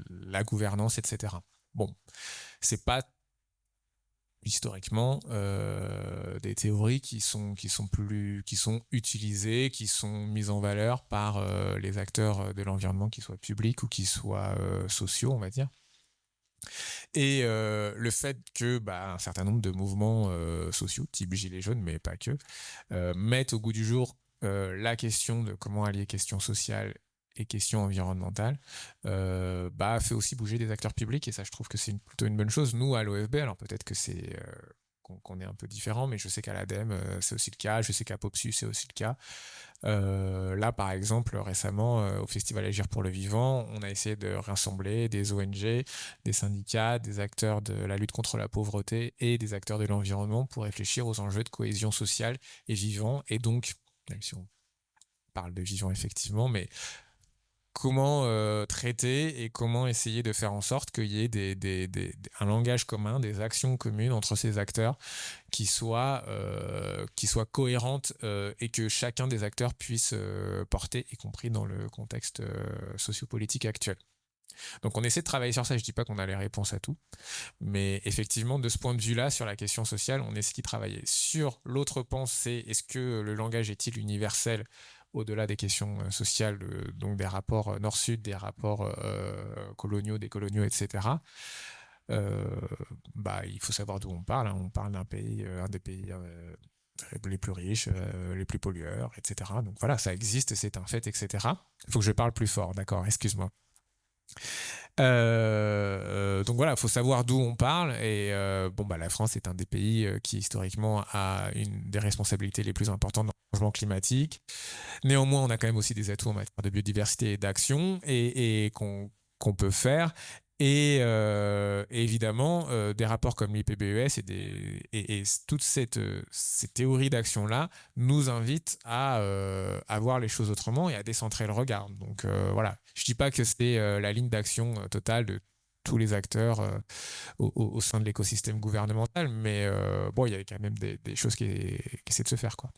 la gouvernance, etc. Bon, c'est pas historiquement des théories qui sont utilisées, qui sont mises en valeur par les acteurs de l'environnement, qu'ils soient publics ou qu'ils soient sociaux, on va dire. Et le fait que un certain nombre de mouvements sociaux, type Gilets jaunes, mais pas que, mettent au goût du jour la question de comment allier questions sociales et questions environnementales, fait aussi bouger des acteurs publics, et ça, je trouve que c'est plutôt une bonne chose. Nous, à l'OFB, alors peut-être que c'est qu'on est un peu différent, mais je sais qu'à l'ADEME, c'est aussi le cas, je sais qu'à POPSU, c'est aussi le cas. Là, par exemple, récemment, au Festival Agir pour le Vivant, on a essayé de rassembler des ONG, des syndicats, des acteurs de la lutte contre la pauvreté et des acteurs de l'environnement pour réfléchir aux enjeux de cohésion sociale et vivant. Et donc, même si on parle de vivant effectivement, mais comment traiter et comment essayer de faire en sorte qu'il y ait un langage commun, des actions communes entre ces acteurs qui soient cohérentes et que chacun des acteurs puisse porter, y compris dans le contexte sociopolitique actuel. Donc on essaie de travailler sur ça, je ne dis pas qu'on a les réponses à tout, mais effectivement de ce point de vue-là, sur la question sociale, on essaie d'y travailler. Sur l'autre pan, c'est est-ce que le langage est-il universel au-delà des questions sociales, donc des rapports nord-sud, des rapports coloniaux, décoloniaux, etc. Il faut savoir d'où on parle. Hein. On parle d'un pays, un des pays les plus riches, les plus pollueurs, etc. Donc voilà, ça existe, c'est un fait, etc. Il faut que je parle plus fort, d'accord, excuse-moi. Donc voilà, il faut savoir d'où on parle, et la France est un des pays qui historiquement a une des responsabilités les plus importantes dans le changement climatique. Néanmoins, on a quand même aussi des atouts en matière de biodiversité et d'action et qu'on peut faire. Et évidemment, des rapports comme l'IPBES et toutes ces théories d'action-là nous invitent à voir les choses autrement et à décentrer le regard. Donc voilà, je ne dis pas que c'est la ligne d'action totale de tous les acteurs au sein de l'écosystème gouvernemental, mais il y a quand même des choses qui essaient de se faire, quoi.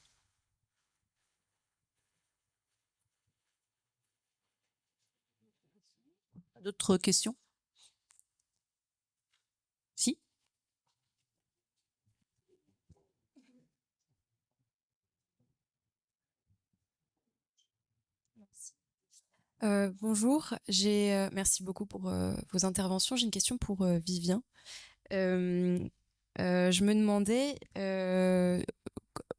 D'autres questions? Si? Bonjour, merci beaucoup pour vos interventions. J'ai une question pour Vivien. Je me demandais,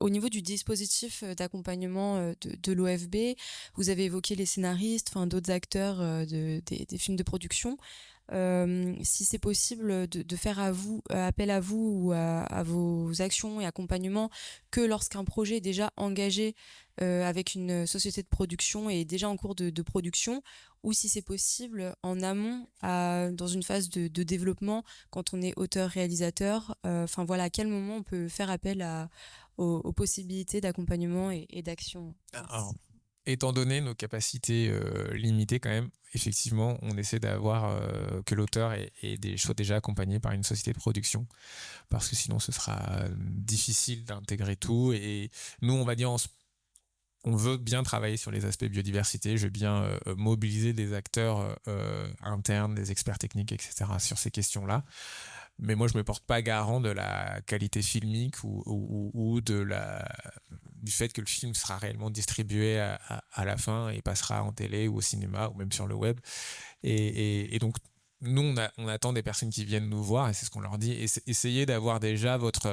au niveau du dispositif d'accompagnement de l'OFB, vous avez évoqué les scénaristes, d'autres acteurs des films de production. Si c'est possible de faire appel à vous ou à vos actions et accompagnements que lorsqu'un projet est déjà engagé avec une société de production et est déjà en cours de production, ou si c'est possible en amont, dans une phase de développement, quand on est auteur-réalisateur, à quel moment on peut faire appel aux possibilités d'accompagnement et d'action. Alors, étant donné nos capacités limitées quand même, effectivement, on essaie d'avoir que l'auteur soit déjà accompagné par une société de production, parce que sinon ce sera difficile d'intégrer tout. Et nous, on va dire, on veut bien travailler sur les aspects biodiversité, je veux bien mobiliser des acteurs internes, des experts techniques, etc. sur ces questions-là. Mais moi, je ne me porte pas garant de la qualité filmique ou du fait que le film sera réellement distribué à la fin et passera en télé ou au cinéma ou même sur le web. Et donc, nous, on attend des personnes qui viennent nous voir, et c'est ce qu'on leur dit. Essayez d'avoir déjà votre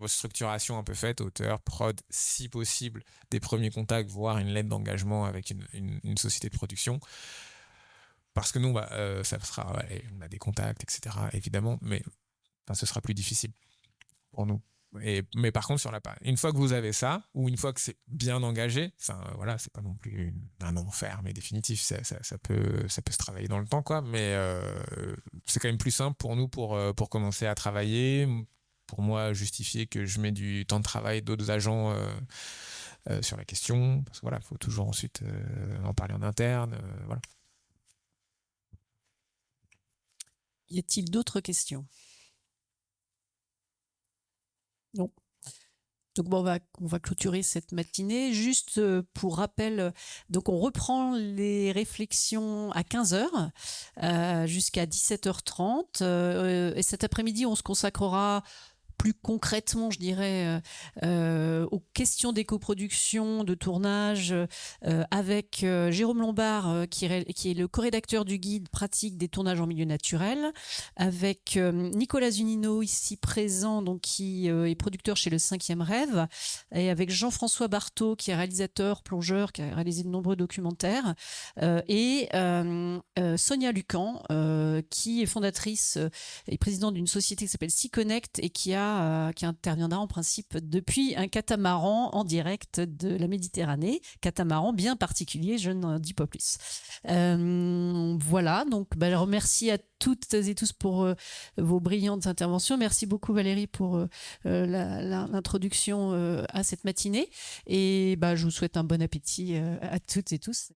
structuration un peu faite, auteur, prod, si possible, des premiers contacts, voire une lettre d'engagement avec une société de production. Parce que nous, ça sera, on a des contacts, etc., évidemment, mais ce sera plus difficile pour nous. Mais par contre, une fois que vous avez ça, ou une fois que c'est bien engagé, c'est pas non plus un enfer, mais définitif, ça peut se travailler dans le temps, quoi. Mais c'est quand même plus simple pour nous pour commencer à travailler. Pour moi, justifier que je mets du temps de travail d'autres agents sur la question, parce que faut toujours ensuite en parler en interne, voilà. Y a-t-il d'autres questions? Non. Donc on va clôturer cette matinée. Juste pour rappel, donc on reprend les réflexions à 15h jusqu'à 17h30. Et cet après-midi, on se consacrera plus concrètement, je dirais, aux questions d'éco-production, de tournage, avec Jérôme Lombard, qui est le co-rédacteur du guide pratique des tournages en milieu naturel, avec Nicolas Zunino, ici présent, donc, qui est producteur chez Le 5e Rêve, et avec Jean-François Barthaud, qui est réalisateur, plongeur, qui a réalisé de nombreux documentaires, et Sonia Lucan, qui est fondatrice et présidente d'une société qui s'appelle SeaConnect et qui interviendra en principe depuis un catamaran en direct de la Méditerranée, catamaran bien particulier, je n'en dis pas plus. Voilà, donc je remercie à toutes et tous pour vos brillantes interventions. Merci beaucoup Valérie pour l'introduction à cette matinée, et je vous souhaite un bon appétit à toutes et tous.